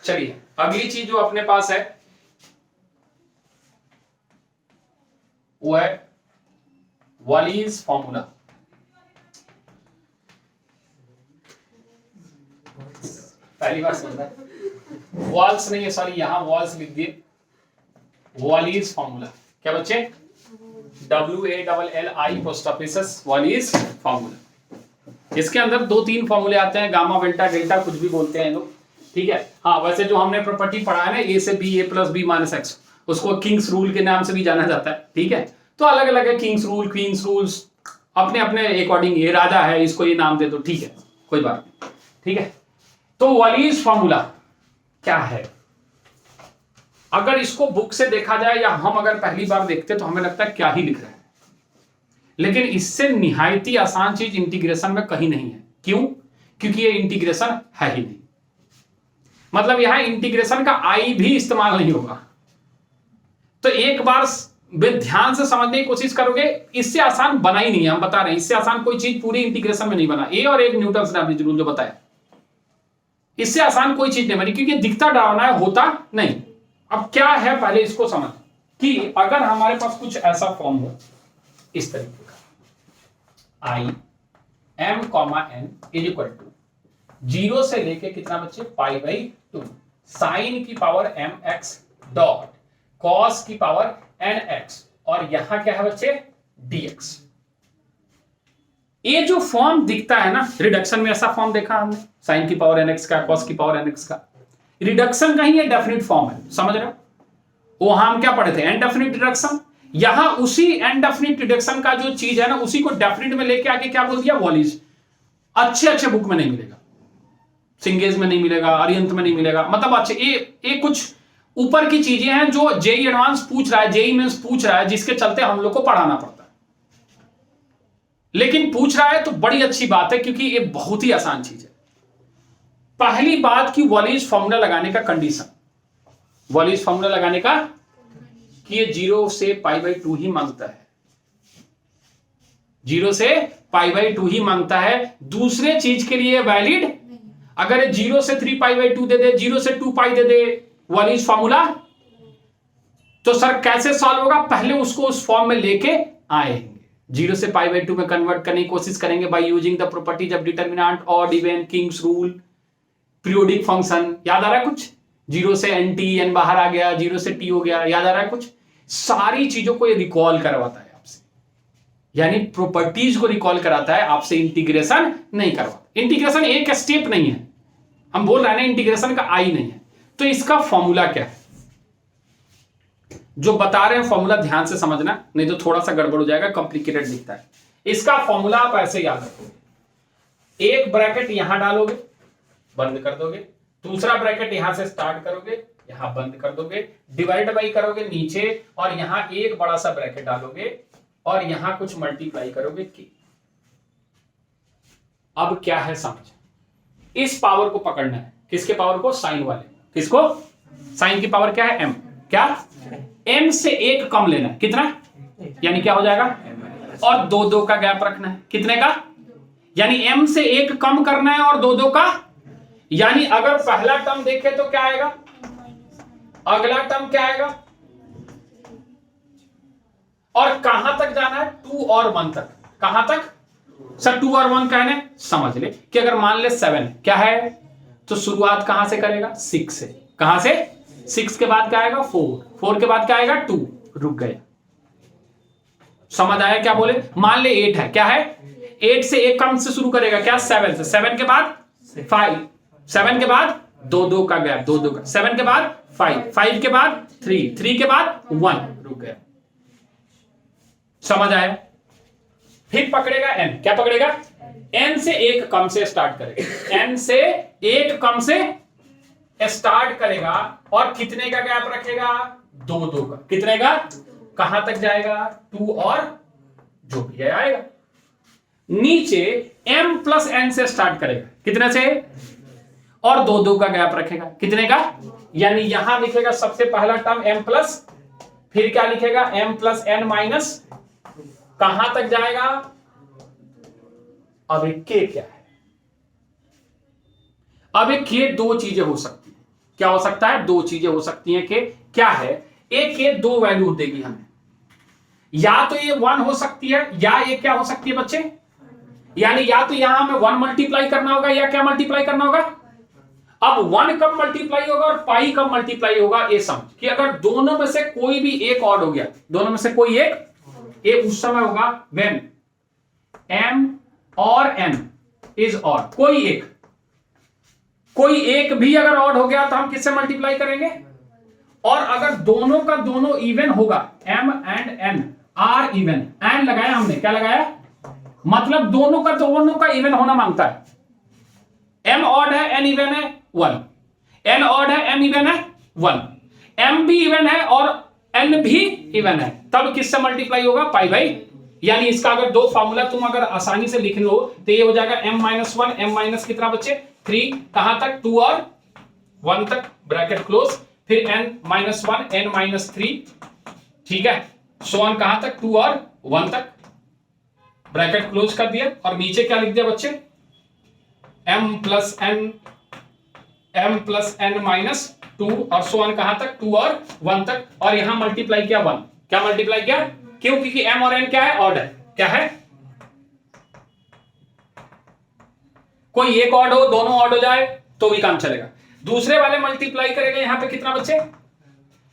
चलिए अगली चीज जो अपने पास है वो है वॉलीज फॉर्मूला। पहली बार सुन रहा है, वॉल्स नहीं है, सॉरी यहां वॉल्स लिख दिए, वॉलीज फॉर्मूला। क्या बच्चे? WALLI Wallis formula. इसके अंदर 2-3 फॉर्मूले आते हैं, गामा बेल्टा डेल्टा कुछ भी बोलते हैं लोग, ठीक है। हाँ वैसे जो हमने प्रॉपर्टी पढ़ा है ना A से B A + B - X, उसको किंग्स रूल के नाम से भी जाना जाता है, ठीक है। तो अलग अलग है, किंग्स रूल, क्वींस रूल्स, अपने अपने अकॉर्डिंग। ये राजा है इसको ये नाम दे दो, ठीक है, कोई बात नहीं, ठीक है। तो वॉलीज फॉर्मूला क्या है? अगर इसको बुक से देखा जाए या हम अगर पहली बार देखते तो हमें लगता है क्या ही लिख रहे हैं, लेकिन इससे निहायती आसान चीज इंटीग्रेशन में कहीं नहीं है। क्यों? क्योंकि ये इंटीग्रेशन है ही नहीं, मतलब यहां इंटीग्रेशन का आई भी इस्तेमाल नहीं होगा। तो एक बार ध्यान से समझने की कोशिश करोगे, इससे आसान बना ही नहीं है, हम बता रहे हैं, इससे आसान कोई चीज पूरी इंटीग्रेशन में नहीं बना। ए और एक न्यूटन ने अपनी रूल जो बताया, इससे आसान कोई चीज नहीं बनी, क्योंकि दिखता डरावना है, होता नहीं। अब क्या है पहले इसको समझ, कि अगर हमारे पास कुछ ऐसा फॉर्म हो इस तरीके का, I m, n = 0 से लेके कितना बच्चे π/2 sin की पावर mx डॉट cos की पावर nx, और यहां क्या है बच्चे dx। ये जो फॉर्म दिखता है ना, रिडक्शन में ऐसा फॉर्म देखा हमने, sin की पावर nx का, cos की पावर nx का। रिडक्शन का ही ये डेफिनेट फॉर्म है, समझ रहे हो? वहां हम क्या पढ़े थे? Indefinite reduction. यहां उसी इनडेफिनिट रिडक्शन का जो चीज है ना, उसी को डेफिनिट में लेके आके क्या बोल दिया? वॉलीज। अच्छे अच्छे बुक में नहीं मिलेगा, सिंगेज में नहीं मिलेगा, अरिहंत में नहीं मिलेगा, मतलब अच्छे ये कुछ ऊपर की चीजें हैं जो जेई एडवांस पूछ रहा है, जेई मेंस पूछ रहा है, जिसके चलते हम लोग को पढ़ाना पड़ता है। लेकिन पूछ रहा है तो बड़ी अच्छी बात है, क्योंकि ये बहुत ही आसान चीज है। पहली बात की वॉलीज फॉर्मूला लगाने का कंडीशन, वॉलीज फॉर्मूला लगाने का कि ये 0 से π/2 ही मांगता है, 0 से π/2 ही मांगता है, दूसरे चीज के लिए वैलिड। अगर ये 0 से 3π/2 दे दे, 0 से 2π दे दे वॉलीज फॉर्मूला, तो सर कैसे सॉल्व होगा? पहले उसको उस फॉर्म में लेके आएंगे, 0 से π/2 में कन्वर्ट करने की कोशिश करेंगे by using the properties of determinant, odd even, Kings rule, periodic function. याद आ रहा है कुछ? 0 से n बाहर आ गया, 0 से t हो गया, याद आ रहा है कुछ? सारी चीजों को ये रिकॉल करवाता है आपसे, यानी प्रॉपर्टीज को रिकॉल कराता है आपसे, इंटीग्रेशन नहीं करवाता। इंटीग्रेशन एक स्टेप नहीं है, हम बोल रहे हैं ना, इंटीग्रेशन का आई नहीं है। तो इसका फॉर्मूला क्या है जो बता रहे हैं? फॉर्मूला ध्यान से समझना, नहीं तो थोड़ा सा गड़बड़ हो जाएगा, कॉम्प्लिकेटेड दिखता है। इसका फॉर्मूला आप ऐसे याद रखोगे, एक ब्रैकेट यहां डालोगे, बंद कर दोगे, दूसरा ब्रैकेट यहां से स्टार्ट करोगे, यहां बंद कर दोगे, डिवाइड बाई करोगे नीचे, और यहां एक बड़ा सा ब्रैकेट डालोगे, और यहां कुछ मल्टीप्लाई करोगे की। अब क्या है समझ, इस पावर को पकड़ना है, किसके पावर को? साइन वाले। किसको? साइन की पावर क्या है? m। क्या? m से एक कम लेना है, कितना? यानी क्या हो जाएगा? और 2 का गैप रखना है, कितने का? यानी m से एक कम करना है और 2 का, यानी अगर पहला टर्म देखे तो क्या आएगा, अगला टर्म क्या आएगा, और कहां तक जाना है? 2 और 1 तक। कहां तक सर? 2 और 1 कहने समझ ले कि अगर मान ले 7 क्या है, तो शुरुआत कहां से करेगा? 6 से। कहां से? 6 के बाद क्या आएगा? 4, 4 के बाद क्या आएगा? 2, रुक गया। समझ आया क्या बोले? मान ले 8 है, क्या है? 8 से एक कम से शुरू करेगा, क्या? 7 से। 7 के बाद 5, 7 के बाद 2 का गैप, 2 का, 7 के बाद 5, 5 के बाद 3, 3 के बाद 1, रुक गया। समझ आया? फिर पकड़ेगा n, क्या पकड़ेगा? n से एक कम से स्टार्ट करेगा, n से एक कम से स्टार्ट करेगा, और कितने का गैप रखेगा? 2 का। कितने का? कहां तक जाएगा? 2 और जो भी है आएगा। नीचे m + n से स्टार्ट करेगा, कितने से? और 2 का गैप रखेगा, कितने का? यानी यहां लिखेगा सबसे पहला टर्म m+, फिर क्या लिखेगा? m + n-, कहां तक जाएगा? अब k क्या है? अब k 2 चीजें हो सकती है, क्या हो सकता है, दो चीजें हो सकती हैं कि क्या है, एक ये दो वैल्यू देगी हमें, या तो ये 1 हो सकती है या ये क्या हो सकती है बच्चे, यानी या तो यहां हमें 1 मल्टीप्लाई करना होगा या क्या मल्टीप्लाई करना होगा। अब 1 कब मल्टीप्लाई होगा और पाई कब मल्टीप्लाई होगा, ये समझ कि अगर दोनों में से कोई भी एक ऑड हो गया, दोनों में से कोई एक, ये उस समय होगा व्हेन m और n इज ऑड। कोई एक भी अगर ऑड हो गया तो हम किससे मल्टीप्लाई करेंगे, और अगर दोनों का दोनों इवन होगा, m and n are even, and लगाया हमने, क्या लगाया, मतलब दोनों का इवन होना मांगता है। m ऑड है, n इवन है 1, n ऑड है, m इवन है 1, m भी इवन है और n भी इवन है, तब किससे मल्टीप्लाई होगा, पाई बाई। यानी इसका अगर दो फार्मूला तुम अगर आसानी से लिख लो तो ये हो जाएगा m माइनस 1, m माइनस कितना बच्चे 3, कहां तक 2 और 1 तक, ब्रैकेट क्लोज, फिर n माइनस 1, n माइनस 3, ठीक है, सो ऑन कहां तक 2 और 1 तक, ब्रैकेट क्लोज कर दिया, और नीचे क्या लिख दिया बच्चे, m प्लस n माइनस 2 और सो ऑन कहां तक 2 और 1 तक, और यहां मल्टीप्लाई किया 1, क्या मल्टीप्लाई किया, क्यों, क्योंकि m और n क्या है, ऑड है, क्या है, कोई एक ऑड हो, दोनों ऑड हो जाए तो भी काम चलेगा। दूसरे वाले मल्टीप्लाई करेगा यहां पे कितना बच्चे,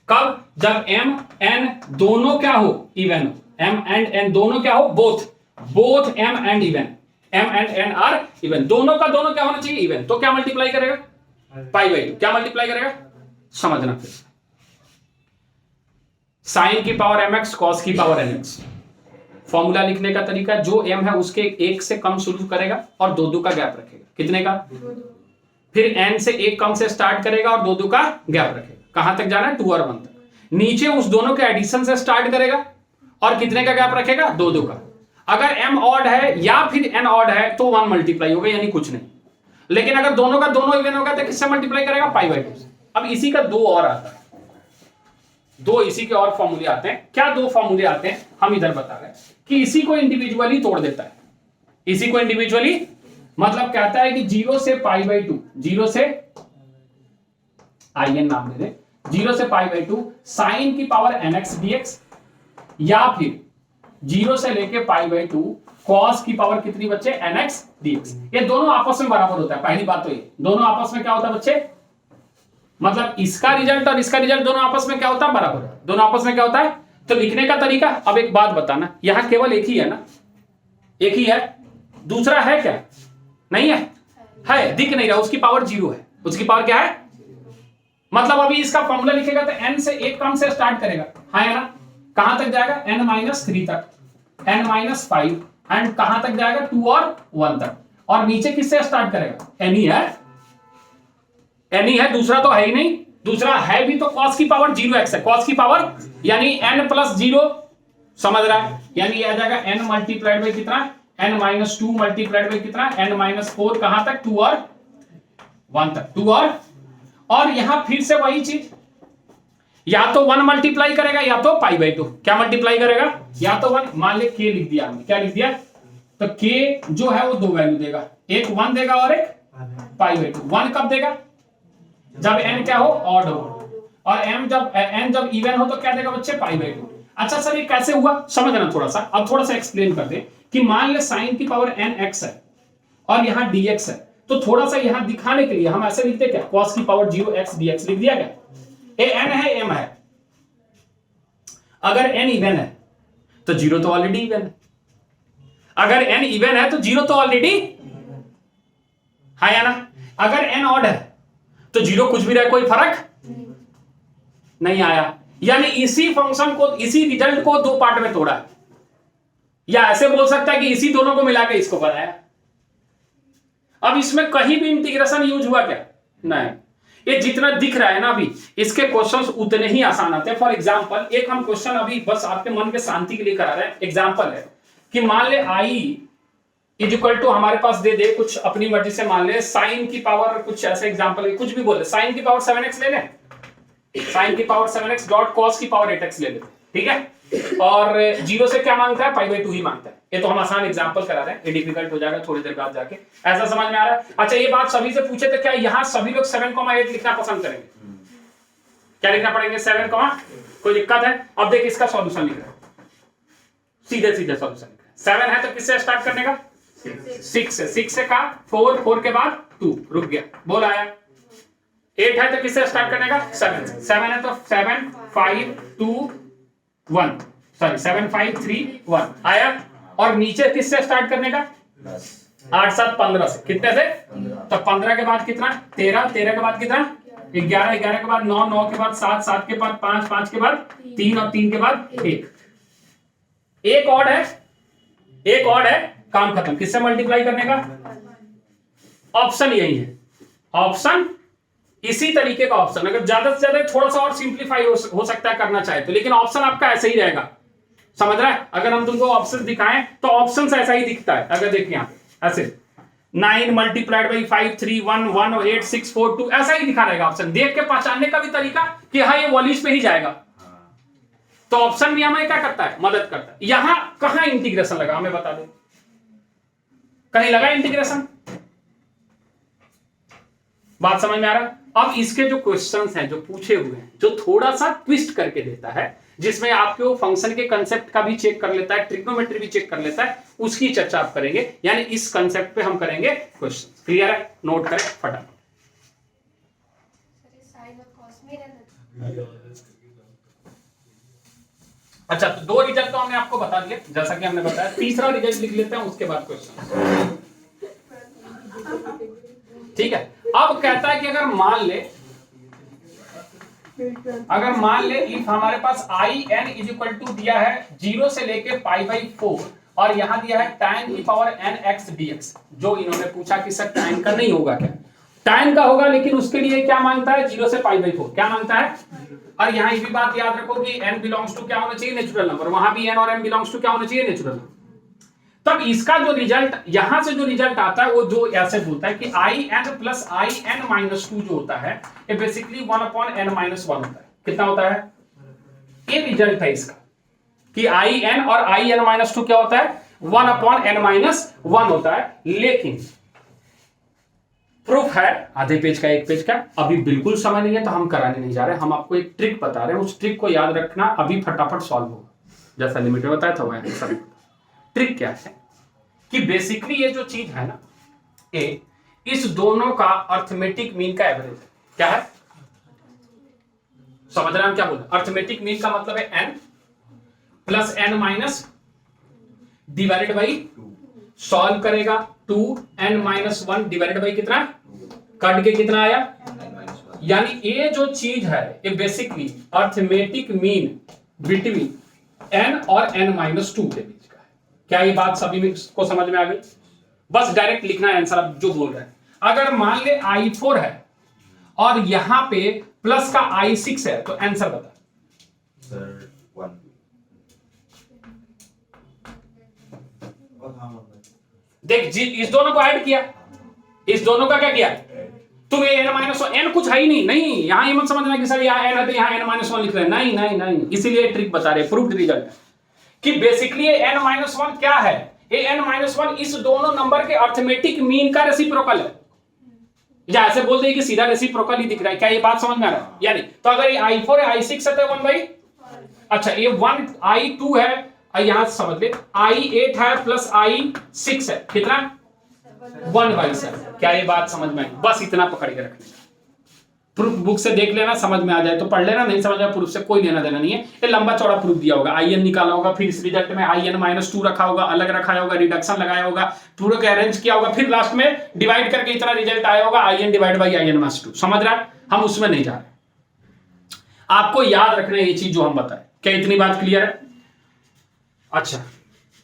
कब, जब m n दोनों क्या हो, इवन हो, m एंड n दोनों क्या हो, both m and even, m and n are even, दोनों का दोनों क्या होना चाहिए, इवन, तो क्या मल्टीप्लाई करेगा, पाई बाई 2, क्या मल्टीप्लाई करेगा, समझना फिर, साइन की पावर mx कॉस की पावर nx। फॉर्मूला लिखने का तरीका, जो m है उसके एक से कम शुरू करेगा और दो का गैप रखेगा, कितने का, फिर n से एक कम से स्टार्ट करेगा और दो का गैप रखेगा, कहां तक जाना है, 2 और 1 तक, नीचे उस दोनों के एडिशन से स्टार्ट करेगा और कितने का गैप रखेगा, दो का। अगर m ऑड है या फिर n ऑड है तो 1 मल्टीप्लाई होगा, यानी कुछ नहीं, लेकिन अगर दोनों का दोनों इवन होगा तो किससे मल्टीप्लाई करेगा, पाई बाई 2 से। अब इसी का दो और आता है, दो इसी के और फॉर्मूले आते हैं, क्या दो फॉर्मूले आते हैं, हम इधर बता रहे हैं कि इसी को इंडिविजुअली तोड़ देता है, इसी को इंडिविजुअली मतलब कहता है कि 0 से पाई बाई 2, 0 से आईएन नाम दे दे, 0 से पाई बाई 2 साइन की पावर nx dx, या फिर 0 से लेके पाई बाई 2 कॉस की पावर कितनी बच्चे, nx dx। ये दोनों आपस में बराबर होता है, पहली बात तो ये, दोनों आपस में क्या होता है बच्चे, मतलब इसका रिजल्ट और इसका रिजल्ट दोनों आपस में क्या होता है, बराबर, दोनों आपस में क्या होता है। तो लिखने का तरीका, अब एक बात बताना, यहां केवल एक ही है ना, एक ही है, दूसरा है क्या, नहीं है, दिख नहीं रहा, उसकी पावर 0 है, उसकी पावर क्या है, मतलब अभी इसका फॉर्मूला लिखेगा तो n से एक कम से स्टार्ट करेगा, हाँ है ना, कहां तक जाएगा, n माइनस 3 तक, n माइनस 5, एंड कहां तक जाएगा, 2 और 1 तक, और नीचे किससे स्टार्ट करेगा, n ही है, दूसरा तो है ही नहीं, दूसरा है भी तो cos की पावर 0x है, cos की पावर यानी n प्लस 0, समझ रहा है, यानी ये आ जाएगा n मल्टीप्लाइड बाई कितना, n माइनस 2 मल्टीप्लाइड बाई कितना, n माइनस 4, कहां तक, 2 और 1 तक, 2 और यहां फिर से वही चीज, या तो 1 मल्टीप्लाई करेगा या तो पाई बाई 2, क्या मल्टीप्लाई करेगा, या तो 1, मान ले k लिख दिया हमने, क्या लिख दिया, तो k जो है वो दो वैल्यू देगा, एक 1 देगा और एक पाई बाई 2। 1 कब देगा, जब n क्या हो, ऑड हो, और n जब इवन हो तो क्या देगा बच्चे, पाई बाई 2। अच्छा सर ये कैसे हुआ, समझना थोड़ा सा, अब थोड़ा सा एक्सप्लेन कर दे कि मान ले साइन की पावर nx है और यहाँ dx है, तो थोड़ा सा यहाँ दिखाने के लिए हम ऐसे लिखते क्या, cos की पावर 0x dx लिख दिया क्या, ये n है m है, अगर n इवन है तो 0 तो ऑलरेडी इवन है, अगर n इवन है तो 0 तो ऑलरेडी है ना, अगर n ऑड है तो 0 कुछ भी रहे कोई फर्क नहीं आया, यानी इसी फंक्शन को, इसी रिजल्ट को दो पार्ट में तोड़ा है, या ऐसे बोल सकता है कि इसी दोनों को मिला के इसको बनाया। अब इसमें कहीं भी इंटीग्रेशन यूज हुआ क्या, नहीं, ये जितना दिख रहा है ना अभी, इसके क्वेश्चंस उतने ही आसान आते हैं। फॉर एग्जांपल एक हम क्वेश्चन अभी बस आपके मन के शांति के लिए करा रहे हैं, एग्जांपल है कि मान ले i इज इक्वल टू हमारे पास दे दे कुछ अपनी मर्जी से, मान ले साइन की पावर, कुछ ऐसे एग्जांपल कुछ भी बोले, साइन की पावर 7x ले ले, साइन की पावर 7x डॉट कॉस की पावर 8x ले लेते, ठीक है, और 0 से क्या मांगता है, π/2 ही मांगता है। ये तो हम आसान एग्जांपल करा रहे हैं, ये डिफिकल्ट हो जाएगा थोड़ी देर बाद जाके। ऐसा समझ में आ रहा है? अच्छा ये बात सभी से पूछे तो क्या यहाँ सभी लोग 7,8 लिखना पसंद करेंगे? क्या लिखना पड़ेंगे? 7, कोई दिक्कत है? अब देख इसका सॉल्यूशन लिख रहे हैं, सीधे सीधे सॉल्यूशन लिख रहे हैं। 7 है तो किससे स्टार्ट करने का? 6 से का 4 के बाद 2 रुक गया, बोल आया। 8 है तो किससे स्टार्ट करने का? 7 है तो 7 5 2 1 सॉरी 7 5 3 1 आया। और नीचे किससे स्टार्ट करने का? 8 7 15 से। कितने से? तो 15 के बाद कितना? 13 13 के बाद कितना? 11 11 के बाद 9 9 के बाद 7 7 के बाद 5 5 के बाद 3 और 3 के बाद 1। एक ऑड है, काम खत्म। किससे मल्टीप्लाई करने का? ऑप्शन यही है, ऑप्शन इसी तरीके का ऑप्शन। अगर ज्यादा से ज्यादा थोड़ा सा और सिंप्लीफाई हो सकता है करना चाहे तो, लेकिन ऑप्शन आपका ऐसा ही रहेगा। समझ रहा है? अगर हम तुमको ऑप्शन दिखाएं तो ऑप्शन ऐसा ही दिखता है। अगर देखिए यहां पे ऐसे 9 मल्टीप्लाइड बाई 5 3 1 1 8 6 4 2 ऐसा ही दिखा रहेगा ऑप्शन। देख के पहचानने का भी तरीका कि हाँ ये वॉल्यूज पे ही जाएगा। तो ऑप्शन भी हमें क्या करता है? मदद करता है। यहां कहां इंटीग्रेशन लगा हमें बता दो, कहीं लगा इंटीग्रेशन? बात समझ में आ रहा है? अब इसके जो क्वेश्चंस हैं जो पूछे हुए हैं, जो थोड़ा सा ट्विस्ट करके देता है, जिसमें आपके फंक्शन के कंसेप्ट का भी चेक कर लेता है, ट्रिग्नोमेट्री भी चेक कर लेता है, उसकी चर्चा आप करेंगे। यानी इस कंसेप्ट पे हम करेंगे क्वेश्चन। क्लियर है? नोट करें फटाफट। अच्छा तो 2 रिजल्ट तो हमने आपको बता दिया, जैसा कि हमने बताया। तीसरा रिजल्ट लिख लेते हैं, उसके बाद क्वेश्चन। ठीक है। अब कहता है कि अगर मान ले इफ हमारे पास i n is equal to दिया है 0 से लेके π/4 और यहां दिया है tan e power n x dx। जो इन्होंने पूछा कि सर tan का नहीं होगा क्या? tan का होगा, लेकिन उसके लिए क्या मांगता है? 0 से π/4 क्या मांगता है? और यहां ये भी बात याद रखो कि n बिलोंग्स टू क्या होना चाहिए? Natural number. वहां भी n और m बिलोंग्स टू क्या होना चाहिए? Natural number. तब इसका जो रिजल्ट यहां से जो रिजल्ट आता है वो जो ऐसे बोलता है कि i n plus i n minus 2 जो होता है ये बेसिकली 1/n माइनस 1 होता है। कितना होता है? ये रिजल्ट है इसका कि i n और i n माइनस 2 क्या होता है? 1/n माइनस 1 होता है। लेकिन प्रूफ है आधे पेज का, एक पेज का। अभी बिल्कुल समझ नहीं है तो हम कराने नहीं जा रहे, हम आपको एक ट्रिक बता रहे हैं। उस ट्रिक को याद रखना, अभी फटाफट सॉल्व होगा। जैसा लिमिट में बताया था वह आंसर। ट्रिक क्या है कि बेसिकली ये जो चीज है ना, ए इस दोनों का अर्थमेटिक मीन का एवरेज है। क्या है? समझ रहे हैं हम क्या बोल रहे हैं? अर्थमेटिक मीन का मतलब है n plus n minus divided by 2। Solve करेगा 2n माइनस 1 डिवाइडेड बाई कितना? कट के कितना आया? यानी ये जो चीज है ये basically arithmetic mean between n और n माइनस 2 के बीच का है। क्या ये बात सभी को समझ में आ गई? बस डायरेक्ट लिखना है आंसर अब जो बोल रहे हैं। अगर मान ले i4 है और यहां पे प्लस का i6 है तो आंसर बता। सर 1। देख जी, इस दोनों को ऐड किया, इस दोनों का क्या किया? तुम ये n माइनस n कुछ है ही नहीं यहां ये मत समझना कि सर यहाँ n है तो यहाँ n माइनस 1 लिख रहे हैं। नहीं, इसीलिए ट्रिक बता रहे, प्रूफ्ड रिजल्ट कि बेसिकली ये n माइनस 1 क्या है? ये n माइनस 1 इस दोनों नंबर के अर्थमेटिक मीन का रेसिप्रोकल है। या ऐसे बोल दे कि सीधा रेसिप्रोकल ही दिख रहा है। क्या ये बात समझ में आ रहा है? यानी तो अगर ये i4 है i6 है तो 1/, अच्छा ये 1 i2 है, यहां से समझ ले i8 है प्लस i6 है, कितना? 1/7। क्या ये बात समझ में आई? बस इतना पकड़ के रखना। प्रूफ बुक से देख लेना, समझ में आ जाए तो पढ़ लेना, नहीं समझ में प्रूफ से कोई लेना देना नहीं है। ये लंबा चौड़ा प्रूफ दिया होगा, in निकाला होगा, फिर इस रिजल्ट में in माइनस 2 रखा होगा, अलग रखा होगा, रिडक्शन लगाया होगा, पूरे को अरेंज किया होगा, फिर लास्ट में डिवाइड करके इतना रिजल्ट आया होगा in divide by in minus 2। समझ रहा है? हम उसमें नहीं जा रहे। आपको याद रखना ये चीज जो हम बताए। क्या इतनी बात क्लियर है? अच्छा,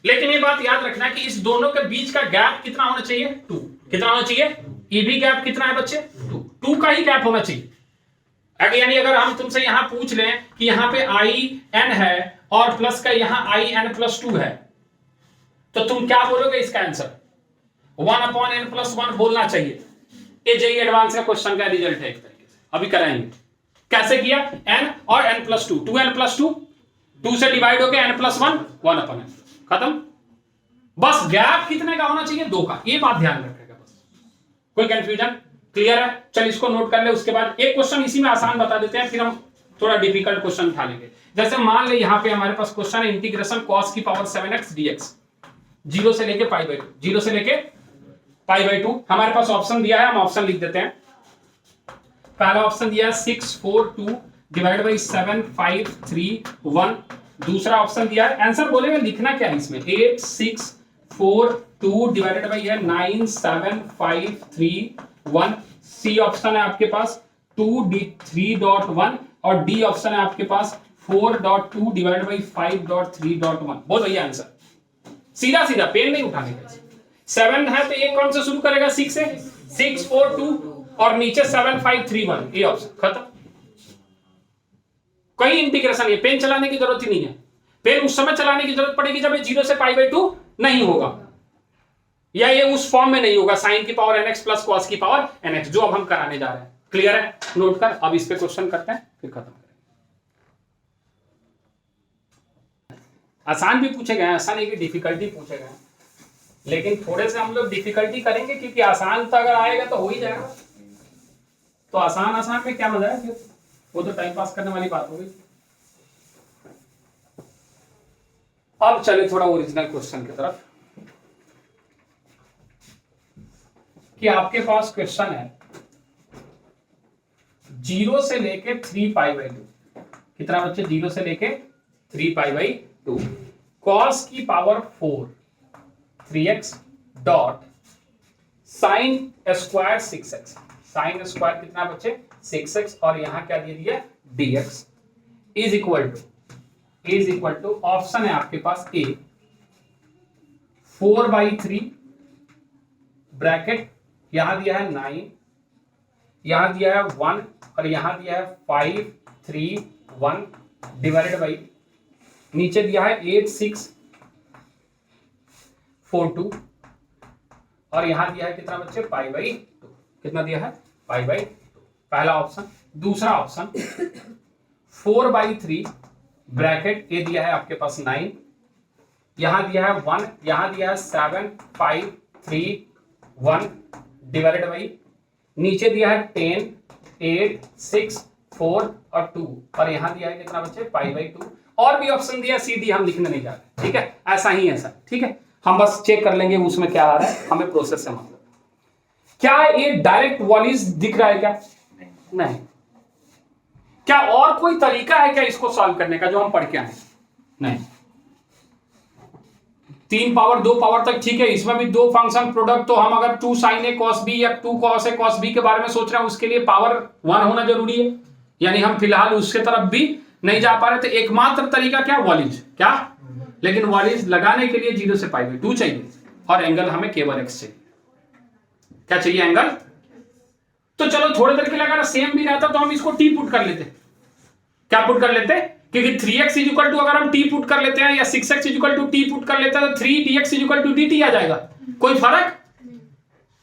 लेकिन ये बात याद रखना कि इस दोनों के बीच का गैप कितना होना चाहिए? 2। कितना होना चाहिए? ये भी गैप कितना है बच्चे? 2 का ही गैप होना चाहिए। यानी अगर हम तुमसे यहां पूछ लें कि यहां पे in है और प्लस का यहां in प्लस 2 है तो तुम क्या बोलोगे इसका आंसर? 1/n प्लस 1 बोलना चाहिए। ये जेईई एडवांस का क्वेश्चन का रिजल्ट है एक तरीके से, अभी कराएंगे। कैसे किया? n और n प्लस 2, 2n प्लस 2 2 से डिवाइड होके n प्लस 1 1 अपन खत्म। बस गैप कितने का होना चाहिए? 2 का, ये बात ध्यान रखेगा बस। कोई कंफ्यूजन? क्लियर है? चल इसको नोट कर ले। उसके बाद एक क्वेश्चन इसी में आसान बता देते हैं, फिर हम थोड़ा डिफिकल्ट क्वेश्चन उठा लेंगे। जैसे मान ले यहाँ पे हमारे पास क्वेश्चन है इंटीग्रेशन cos की पावर 7x dx, 0 से लेके पाई बाई 2, 0 से लेके पाई बाई 2। हमारे पास ऑप्शन दिया है, हम ऑप्शन लिख देते हैं। पहला ऑप्शन दिया है 6 4 2 डिवाइड बाई 7 5 3 1। दूसरा ऑप्शन दिया है, आंसर बोलेगा, लिखना क्या है इसमें, 8 6 4 2 डिवाइडेड बाई 9 7 5 3 1। सी ऑप्शन है आपके पास 2d3.1 और डी ऑप्शन है आपके पास 4.2 डिवाइड बाई 5.3.1। बहुत बढ़िया आंसर, सीधा सीधा, पेन नहीं उठाने का। 7 है तो एक कौन से शुरू करेगा? 6 से, 6 4 2 और नीचे 7 5 3 1, ये ऑप्शन खत्म। कोई इंटीग्रेशन नहीं, पेन चलाने की जरूरत ही नहीं है। पेन उस समय चलाने की जरूरत पड़ेगी जब ये 0 से पाई बाई 2 नहीं होगा, या ये उस फॉर्म में नहीं होगा, साइन की पावर nx प्लस कॉस की पावर nx, जो अब हम कराने जा रहे हैं। क्लियर है? नोट कर। अब इस पे क्वेश्चन करते हैं, फिर खत्म करेंगे। आसान भी पूछे गए, ऐसा नहीं कि डिफिकल्टी पूछे गए, लेकिन थोड़े से हम लोग डिफिकल्टी करेंगे, क्योंकि आसान तो अगर आएगा तो हो ही जाएगा। तो आसान आसान में क्या मजा है, फिर वो तो टाइम पास करने वाली बात हो गई। अब चले थोड़ा ओरिजिनल क्वेश्चन की तरफ, कि आपके पास क्वेश्चन है 0 से लेके 3 पाई बाई 2। कितना बच्चे? 0 से लेके 3 पाई बाई 2, cos की power 4 3x dot sine square 6x। Sine square कितना बच्चे? 6x, और यहां क्या दे दिया? dx is equal to option है आपके पास ए 4/3 ब्रैकेट, यहां दिया है 9, यहां दिया है 1 और यहां दिया है 5 3 1 डिवाइडेड बाई, नीचे दिया है 8 6 4 2 और यहां दिया है कितना बच्चे? पाई बाई 2। कितना दिया है? पाई बाई 2, पहला ऑप्शन। दूसरा ऑप्शन 4/3 ब्रैकेट, ये दिया है आपके पास 9, यहां दिया है 1, यहां दिया है 7 5 3 1 डिवाइडेड बाई, नीचे दिया है 10 8 6 4 और 2 और यहां दिया है कितना बच्चे? पाई बाई 2। और भी ऑप्शन दिया, सीधी हम लिखने नहीं जा रहे, ठीक है? ऐसा ही ऐसा, ठीक है? हम बस चेक कर लेंगे उसमें क्या आ रहा है, हमें प्रोसेस से मतलब। क्या ये डायरेक्ट वॉल्यूज दिख रहा है क्या? नहीं। क्या और कोई तरीका है क्या इसको सॉल्व करने का जो हम पढ़ के आए? नहीं। 3 पावर 2 पावर तक ठीक है, इसमें भी 2 फंक्शन प्रोडक्ट, तो हम अगर 2 sin a cos b या 2 cos a cos b के बारे में सोच रहे हैं, उसके लिए पावर 1 होना जरूरी है, यानी हम फिलहाल उसके तरफ भी नहीं जा पा रहे। तो एकमात्र तरीका क्या? वॉल्यूज। क्या? लेकिन वॉल्यूज लगाने के लिए 0 से पाई बाई 2 चाहिए और एंगल हमें केवल x चाहिए। क्या चाहिए? एंगल। तो चलो थोड़ी देर के लिए अगर सेम भी रहता तो हम इसको t पुट कर लेते। क्या पुट कर लेते? क्योंकि 3x इक्वल टू अगर हम t पुट कर लेते हैं या 6x equal to t put कर लेते हैं तो 3dx इक्वल टू dt आ जाएगा, कोई फर्क।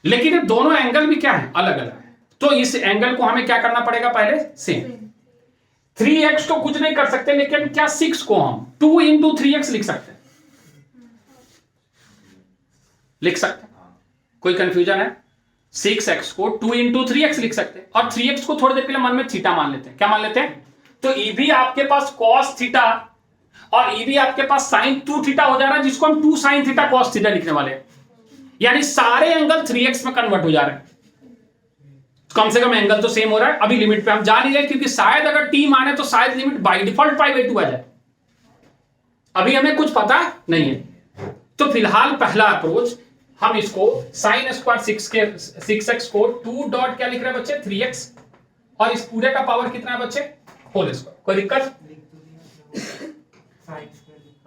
लेकिन ये दोनों एंगल भी क्या है? अलग अलग है। तो इस एंगल को हमें क्या करना पड़ेगा? पहले सेम। 3x तो कुछ नहीं कर सकते, लेकिन क्या 6 को हम 2 इंटू 3x लिख सकते हैं? लिख सकते हैं, कोई कंफ्यूजन है? 6x को 2 इंटू 3x लिख सकते हैं, और 3x को थोड़ी देर के लिए मन में थीटा मान लेते हैं। क्या मान लेते हैं? तो ई भी आपके पास cos थीटा और ई भी आपके पास sin 2 थीटा हो जा रहा है, जिसको हम 2 sin थीटा cos थीटा लिखने वाले हैं। यानी सारे एंगल 3x में कन्वर्ट हो जा रहे हैं। कम से कम एंगल तो सेम हो रहा है। अभी लिमिट पे हम जा नहीं रहे, क्योंकि शायद अगर t माने तो शायद limit by default pi by 2 आ जाए। अभी हमें कुछ पता नहीं है। तो फिलहाल पहला अप्रोच, हम इसको sin स्क्वायर 6x को 2 डॉट क्या लिख रहे हैं बच्चे? 3x, और इस पूरे का पावर कितना है बच्चे? Whole square. कोई दिक्कत?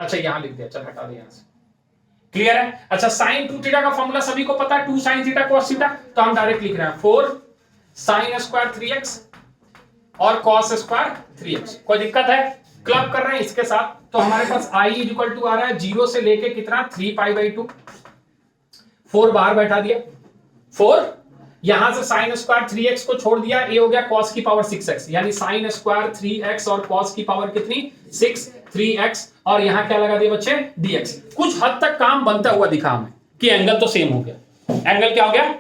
अच्छा यहां लिख दिया, चल हटा दिया यहां से। क्लियर है? अच्छा sin 2 थीटा का फॉर्मूला सभी को पता है, 2 sin थीटा cos थीटा, तो हम डायरेक्ट लिख रहे हैं 4 sin स्क्वायर 3x और cos स्क्वायर 3x। कोई दिक्कत है? क्लब कर रहे हैं इसके साथ, तो हमारे पास i इक्वल टू आ रहा है 0 से लेके कितना? 3 पाई बाई 2। 4 बाहर बैठा दिया, 4 यहां से sin स्क्वायर 3x को छोड़ दिया, ये हो गया cos की पावर 6x, यानी sin स्क्वायर 3x और cos की पावर कितनी? 6। 3x और यहाँ क्या लगा दिया बच्चे dx। कुछ हद तक काम बनता हुआ दिखा हमें कि एंगल तो सेम हो गया, एंगल क्या हो गया,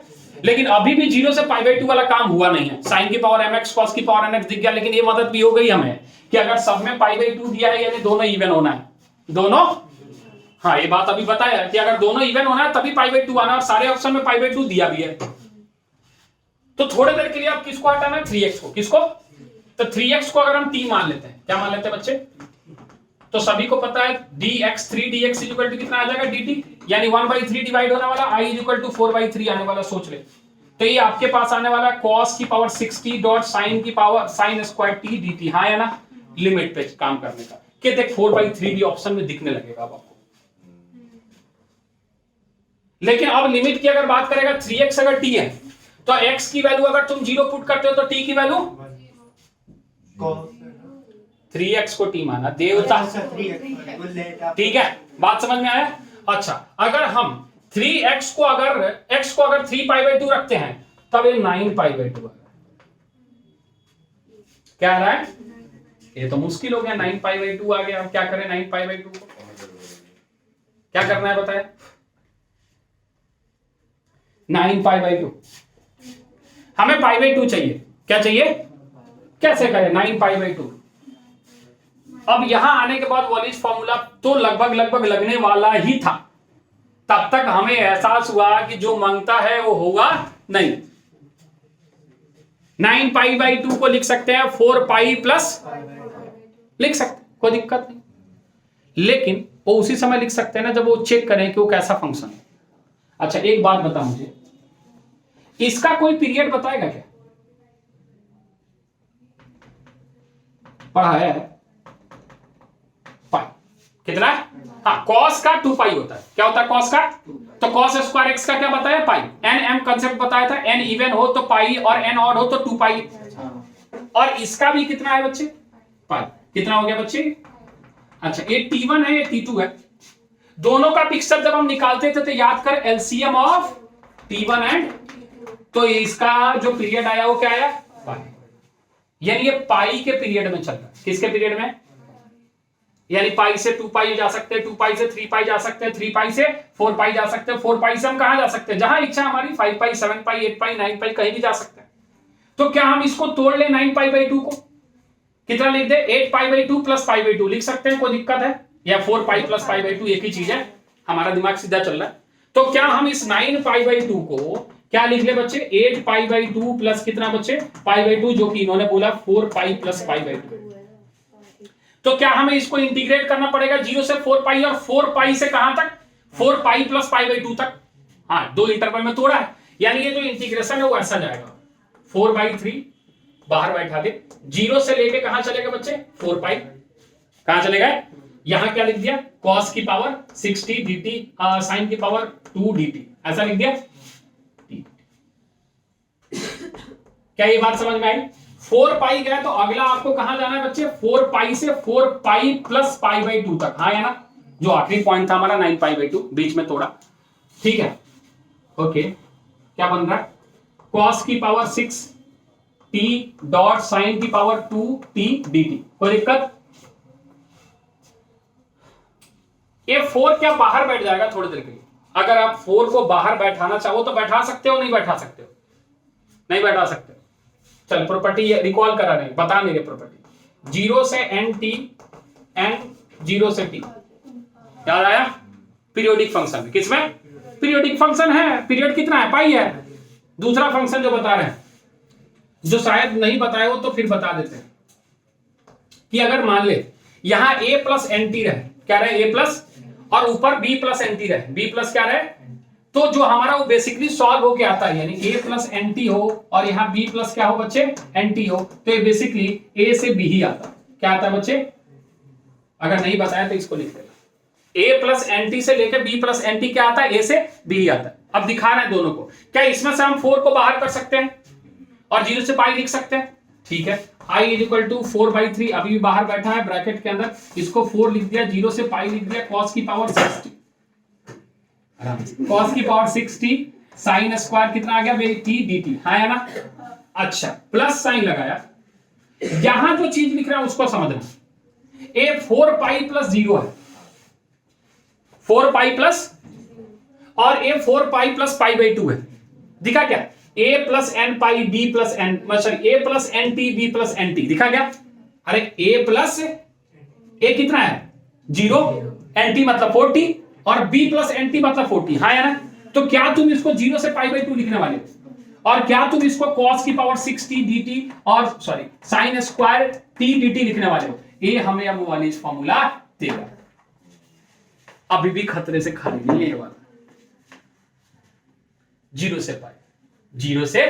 लेकिन अभी भी 0 से π/2 वाला काम हुआ नहीं है। sin की पावर mx cos की पावर nx दिख गया, लेकिन ये मदद भी हो गई हमें कि अगर सब में π/2 दिया है यानी दोनों इवन होना है, दोनों, हाँ ये बात अभी बताया कि अगर दोनों इवन होना है तभी π/2 आना, और सारे ऑप्शन में π/2 दिया भी है। तो थोड़ी देर के लिए आप किसको हटाना है, 3x को, किसको, तो 3x को अगर हम t मान लेते हैं, क्या मान लेते हैं बच्चे, तो सभी को पता है dx 3dx इक्वल टू कितना आ जाएगा dt, यानी 1/3 डिवाइड होने वाला, i इक्वल टू 4/3 आने वाला, सोच ले। तो ये आपके पास आने वाला cos की पावर 6t डॉट sin की power sin square t dt, हाँ है ना, लिमिट पे काम करने का, कि देख 4/3 भी ऑप्शन में दिखने लगेगा अब आपको। लेकिन अब लिमिट की अगर बात करेगा 3x अगर t है तो x की वैल्यू अगर तुम 0 पुट करते हो तो t की वैल्यू 3x को t माना देवता, ठीक है, बात समझ में आया। अच्छा अगर हम 3x को अगर x को अगर 3π/2 रखते हैं तब ये 9π/2 क्या आ रहा है, ये तो मुश्किल हो गया, 9π/2 आ गया। अब क्या करें 9π/2 को, क्या करना है बताए, 9π/2 हमें π/2 चाहिए, क्या चाहिए, कैसे करें 9π/2। अब यहां आने के बाद वॉलिस फॉर्मूला तो लगभग लगने वाला ही था, तब तक हमें एहसास हुआ कि जो मांगता है वो होगा नहीं। 9π/2 को लिख सकते हैं 4π प्लस, लिख सकते, कोई दिक्कत नहीं, लेकिन वो उसी समय लिख सकते हैं ना जब वो चेक करें कि वो कैसा फंक्शन है। अच्छा एक बात बता मुझे, इसका कोई पीरियड बताएगा क्या, पढ़ा है पाई कितना, हाँ cos का 2π होता है, क्या होता है cos का, तो cos स्क्वायर x का क्या बताया पाई, n m कंसेप्ट बताया था, n इवन हो तो पाई और n ऑड हो तो 2π, और इसका भी कितना है बच्चे पाई, कितना हो गया बच्चे। अच्छा ये t1 है ये t2 है, दोनों का पिक्चर जब हम निकालते थे तो याद कर एलसीएम ऑफ t1 एंड, तो इसका जो पीरियड आया वो क्या आया पाई, यानी ये पाई के पीरियड में चल रहा है, किसके पीरियड में, यानी पाई से 2π जा सकते हैं, 2π से 3π जा सकते हैं, 3π से 4π जा सकते हैं, 4π से हम कहां जा सकते हैं, जहां इच्छा हमारी 5π 7π 8π 9π कहीं भी जा सकते हैं। तो क्या हम इसको तोड़ ले 9π/2 को, कितना लिख दे 8π/2 प्लस π/2 लिख सकते हैं, कोई दिक्कत है, या 4π प्लस π/2 एक ही चीज है, हमारा दिमाग सीधा चल रहा है। तो क्या हम इस 9π/2 को क्या लिख ले बच्चे 8π/2 प्लस कितना बच्चे π/2, जो कि इन्होंने बोला 4π प्लस π/2। तो क्या हमें इसको इंटीग्रेट करना पड़ेगा 0 से 4π और 4π से कहां तक 4π प्लस π/2 तक, हाँ दो इंटरवल में तोड़ा है, यानी ये जो इंटीग्रेशन है वो ऐसा जाएगा 4/3 बाहर बैठा दे, 0 से लेके कहां चलेगा बच्चे 4π, कहां चलेगा, यहां क्या लिख दिया cos की पावर 6t dt sin की पावर 2 dt, ऐसा लिख दिया। क्या ये बात समझ में आई, 4π गया तो अगला आपको कहां जाना है बच्चे 4π से 4π प्लस π/2 तक, हाँ या ना, जो आखिरी पॉइंट था हमारा 9π/2 बीच में तोड़ा, ठीक है ओके। क्या बन रहा है cos की पावर 6t डॉट sin की पावर 2t dt, कोई दिक्कत, ये 4 क्या बाहर बैठ जाएगा थोड़ी देर के लिए, अगर आप 4 को बाहर बैठाना चाहो तो बैठा सकते हो, नहीं बैठा सकते हो, नहीं बैठा सकते। चल प्रॉपर्टी रिकॉल करा रहे, बता नहीं रहे प्रॉपर्टी, 0 से nt n 0 से t, याद आया, पीरियोडिक फंक्शन, किसमें पीरियोडिक फंक्शन है, पीरियड कितना है पाई है। दूसरा फंक्शन जो बता रहे हैं, जो शायद नहीं बताए हो तो फिर बता देते हैं, कि अगर मान ले यहां a प्लस nt रहे, क्या रहे a प्लस, और ऊपर b प्लस nt रहे, b प्लस क्या रहे, तो जो हमारा वो बेसिकली सॉल्व होके आता है, यानी a प्लस nt हो और यहाँ b प्लस क्या हो बच्चे nt हो, तो ये बेसिकली a से b ही आता है, क्या आता है बच्चे, अगर नहीं बताया तो इसको लिख देना, a प्लस nt से लेकर b प्लस nt क्या आता है, a से b ही आता है। अब दिखा रहे हैं दोनों को, क्या इसमें से हम 4 को बाहर कर सकते हैं और 0 से पाई लिख सकते हैं, ठीक है, i इक्वल टू 4/3 अभी भी बाहर बैठा है ब्रैकेट के अंदर, इसको 4 लिख दिया, 0 से पाई लिख दिया, cos की पावर 60 cos की पावर 6t sin स्क्वायर कितना आ गया t dt, हाँ है ना। अच्छा प्लस साइन लगाया, यहां जो चीज लिख रहा है उसको समझना, ए 4 पाई प्लस 0 है, 4 पाई प्लस, और ए 4 पाई प्लस पाई बाई 2 है। दिखा क्या? A plus N pi B plus N, sorry A plus N T B plus N T, दिखा क्या? अरे ए प्लस ए कितना है 0, एन टी मतलब 40 और बी प्लस एन टी मतलब 40, हाँ या ना? तो क्या तुम इसको 0 से पाई बाई 2 लिखने वाले हो, और क्या तुम इसको cos की पावर 6t dt और sorry sin square t dt लिखने वाले हो? ये हमें अब वाली इस फॉर्मूला देगा। अभी भी खतरे से खाली नहीं है ये वाला, 0 से पाई, 0 से,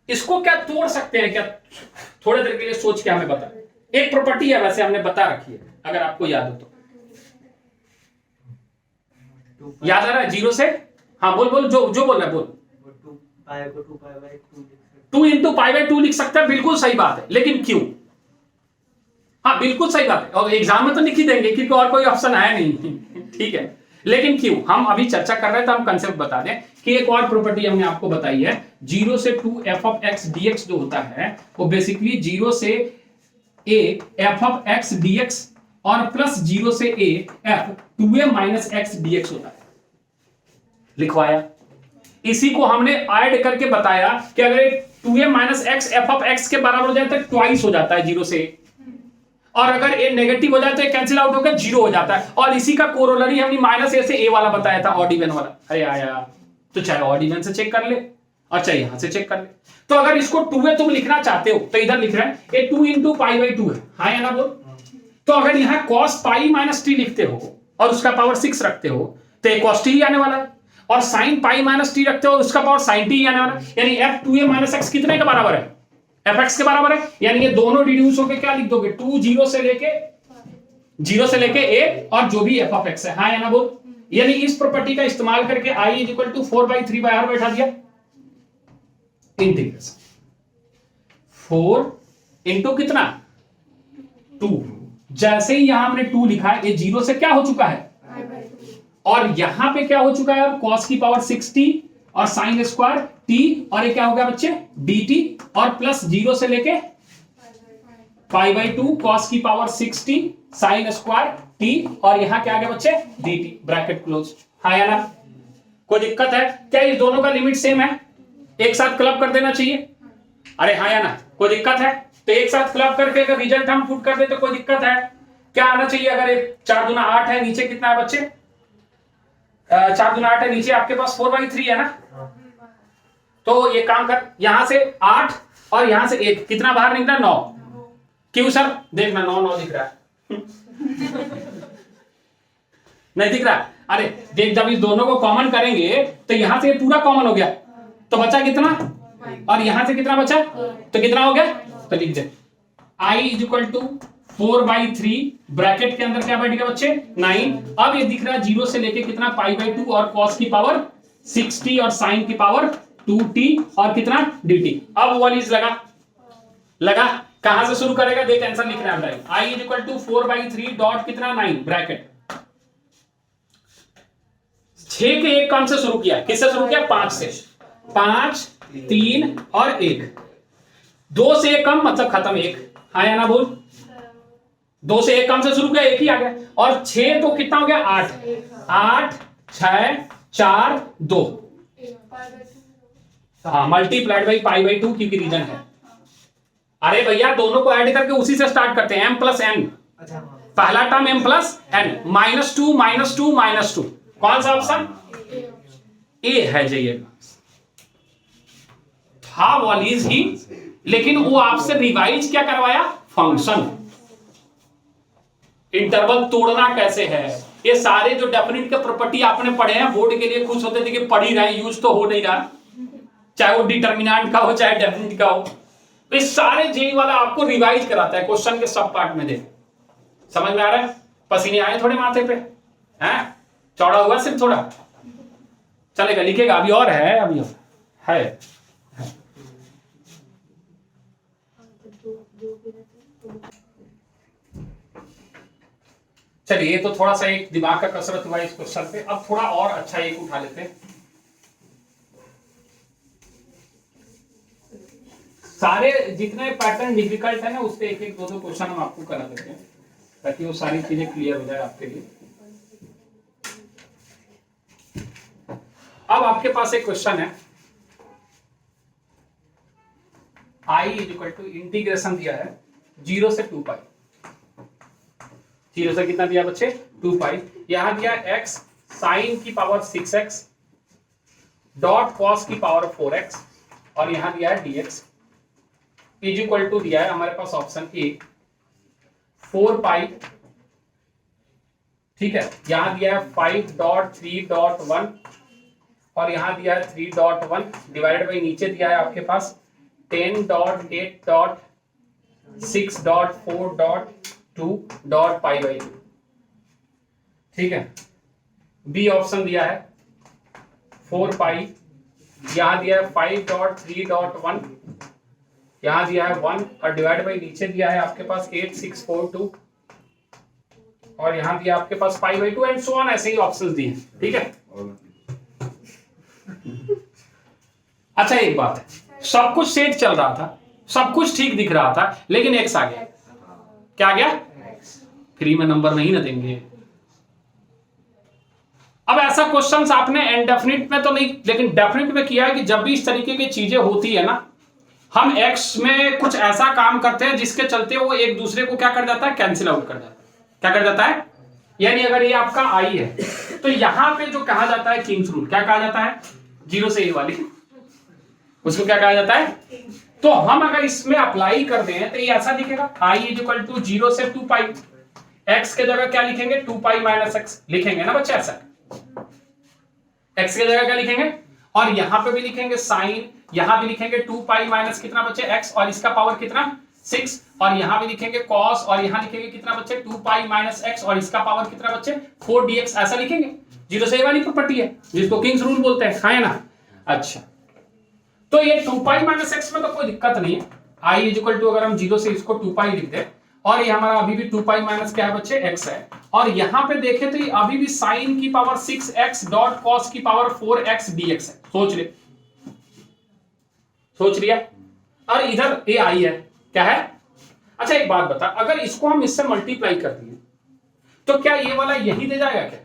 इसको क्या तोड़ सकते हैं क्या? थोड़ी देर के लिए सोच के हमें बता। एक प्रॉपर्टी है वैसे हमने बता रखी है, अगर आपको याद हो तो। याद आ रहा है 0 से? हाँ बोल बोल, जो बोल रहा है बोल। 2 इंटू पाई बाई 2 लिख सकता है, बिल्कुल सही बात है, लेकिन क्यों? हाँ बिल्कुल सही बात है, और एग्जाम में तो लिख ही देंगे क्योंकि और कोई ऑप्शन है नहीं, ठीक है, लेकिन क्यों? हम अभी चर्चा कर रहे हैं तो हम कंसेप्ट बता दें कि एक और प्रॉपर्टी हमने आपको बताई है, 0 से 2 f of x dx जो होता है वो बेसिकली 0 से a f of x dx और प्लस 0 से a f 2a minus x dx होता है। लिखवाया, इसी को हमने ऐड करके बताया कि अगर 2a minus x f of x के बराबर हो जाए तो ट्वाइस हो जाता है 0 से, और अगर a नेगेटिव हो जाए तो कैंसिल आउट होकर 0 हो जाता है। और इसी का कोरोलरी हमने माइनस a से a वाला बताया था, ऑड इवन वाला। अरे आया तो चाहे ऑड इवन से चेक कर ले और चाहे यहां से चेक कर ले। तो अगर इसको 2a तुम लिखना चाहते हो तो इधर लिख रहे हैं ये 2 इंटू पाई बाई 2 है, हाँ या ना बोल? तो अगर यहां cos पाई माइनस टी लिखते हो और उसका पावर 6 रखते हो तो ये cos t ही आने वाला है, और sin पाई माइनस टी रखते हो उसका पावर sin t ही आने वाला है। यानी f 2a माइनस x कितने के बराबर है? fx के बराबर है। यानी ये दोनों रिड्यूस होके क्या लिख दोगे? 2 0 से लेके a और जो भी f ऑफ x है, हाँ या ना बोल? यानी इस प्रॉपर्टी का इस्तेमाल करके i is equal to 4/3/r बैठा दिया, इंटीग्रेशन 4 इंटू कितना 2। जैसे ही यहां हमने 2 लिखा है ये 0 से क्या हो चुका है, और यहां पे क्या हो चुका है अब cos की पावर 6t और sin स्क्वायर t, और ये क्या हो गया बच्चे dt, और प्लस 0 से लेके पाई बाई 2 cos की power 6t sin square t, और यहां क्या आ गया बच्चे dt, ब्रैकेट क्लोज, हाँ या ना? कोई दिक्कत है क्या? ये दोनों का लिमिट सेम है, एक साथ क्लब कर देना चाहिए। अरे हाँ या ना? कोई दिक्कत है? तो एक साथ क्लब करके अगर रिजल्ट हम पुट कर दे तो कोई दिक्कत है? क्या आना चाहिए? अगर 4 दूना 8 है, नीचे कितना है बच्चे? 4 दूना 8 है, नीचे आपके पास 4/3 है ना? तो ये काम कर, यहां से 8 और यहां से 1, कितना बाहर निकला? 9। क्यों सर? देखना 9 दिख रहा है नहीं दिख रहा? अरे देख, जब इस दोनों को कॉमन करेंगे तो यहां से पूरा कॉमन हो गया, तो बचा कितना? और यहां से कितना बचा? तो कितना हो गया? तो लिख दे i is equal to 4/3 bracket के अंदर क्या बैठ गया बच्चे 9। अब ये दिख रहा है 0 से लेके कितना पाई बाई 2 और cos की पावर 6t और sin की पावर 2t और कितना dt। अब वॉलीज लगा कहां से शुरू करेगा? देख आंसर लिखना है, i is equal to 4/3 dot कितना 9 ब्रैकेट 6 के एक काम से शुरू किया, किससे शुरू किया? 5 से, 5 3 और 1, 2 से 1 कम मतलब खत्म 1, हाँ या ना बोल? 2 से 1 कम से शुरू किया 1 ही आ गया, और 6 तो कितना हो गया 8, 8 6 4 2, हाँ मल्टीप्लाइड बाई पाई बाई 2 क्योंकि रीजन है। अरे भैया दोनों को ऐड करके उसी से स्टार्ट करते हैं, m प्लस n, पहला टर्म m प्लस n, -2 -2 -2, कौन सा ऑप्शन? ए है जाइएगा, था वॉलीज ही, लेकिन वो आपसे रिवाइज क्या करवाया? फंक्शन। इंटरवल तोड़ना कैसे है, ये सारे जो डेफिनेट के प्रॉपर्टी आपने पढ़े हैं, बोर्ड के लिए खुश होते थे कि पढ़ ही रहे, यूज तो हो नहीं रहा, चाहे वो डिटर्मिनेंट का हो चाहे डेफिनेट का हो, इस सारे जेई वाला आपको रिवाइज कराता है क्वेश्चन के सब पार्ट में। दे समझ में आ रहा है? पसीने आए थोड़े माथे पे हैं? चौड़ा हुआ सिर्फ थोड़ा, चलेगा, लिखेगा, अभी और है, अभी और है। चलिए, तो थोड़ा सा एक दिमाग का कसरत हुआ इस क्वेश्चन पे। अब थोड़ा और अच्छा एक उठा लेते हैं। सारे जितने पैटर्न डिफिकल्ट है ना उससे एक एक दो दो क्वेश्चन हम आपको करा देते हैं ताकि वो सारी चीजें क्लियर हो जाए आपके लिए। अब आपके पास एक क्वेश्चन है, i इक्वल टू इंटीग्रेशन दिया है 0 से 2 पाई। 0 से कितना दिया बच्चे 2 पाई। यहां दिया x साइन की पावर 6x डॉट कॉस की पावर 4x और यहां दिया है dx इज इक्वल टू दिया है हमारे पास ऑप्शन ए 4 पाई, ठीक है। यहां दिया है 5.3.1 और यहां दिया है 3.1 डिवाइडेड बाई नीचे दिया है आपके पास 10.8.6.4.2 ठीक है। बी ऑप्शन दिया है 4 पाई, यहां दिया है 5.3.1, यहां दिया है 1 और डिवाइड बाई नीचे दिया है आपके पास 8642 और यहां दिया आपके पास pi by 2 and so on, ऐसे ही ऑप्शंस दिए, ठीक है। अच्छा एक बात है, सब कुछ सेट चल रहा था, सब कुछ ठीक दिख रहा था, लेकिन एक्स आ गया। क्या आ गया? फ्री में नंबर नहीं ना देंगे। अब ऐसा क्वेश्चंस आपने इंडेफिनिट में तो नहीं, लेकिन डेफिनिट में किया है कि जब भी इस तरीके की चीजें होती है ना, हम एक्स में कुछ ऐसा काम करते हैं जिसके चलते वो एक दूसरे को क्या कर जाता है, कैंसिल आउट कर जाता है। क्या कर जाता है? यानी अगर ये आपका आई है तो यहां पे जो कहा जाता है किंग्स रूल, क्या कहा जाता है? 0 से a वाली, उसको क्या कहा जाता है? तो हम अगर इसमें अप्लाई कर दें तो ये ऐसा दिखेगा, i इज इक्वल टू 0 से 2 पाई, x के जगह क्या लिखेंगे 2 पाई माइनस x लिखेंगे ना बच्चे, ऐसा x के जगह क्या लिखेंगे, और यहां पे भी लिखेंगे साइन, यहां भी लिखेंगे 2 पाई माइनस कितना बच्चे x और इसका पावर कितना 6, और यहां भी लिखेंगे cos और यहां लिखेंगे कितना बच्चे 2 पाई माइनस x और इसका पावर कितना बच्चे 4 dx, ऐसा लिखेंगे। 0 से a वाली प्रॉपर्टी है जिसको किंग्स रूल बोलते हैं, है ना। अच्छा तो ये 2 पाई माइनस एक्स में तो कोई दिक्कत नहीं है, आई इज इक्वल टू अगर हम 0 से इसको 2 पाई लिख दे और ये हमारा अभी भी 2 पाई माइनस क्या है बच्चे एक्स है, और यहां पे देखें तो ये अभी भी साइन की पावर 6x डॉट कॉस की पावर 4x dx है। सोच लिया, और इधर ए आई है, क्या है? अच्छा एक बात बता, अगर इसको हम इससे मल्टीप्लाई कर दिए तो क्या ये वाला यही दे जाएगा क्या?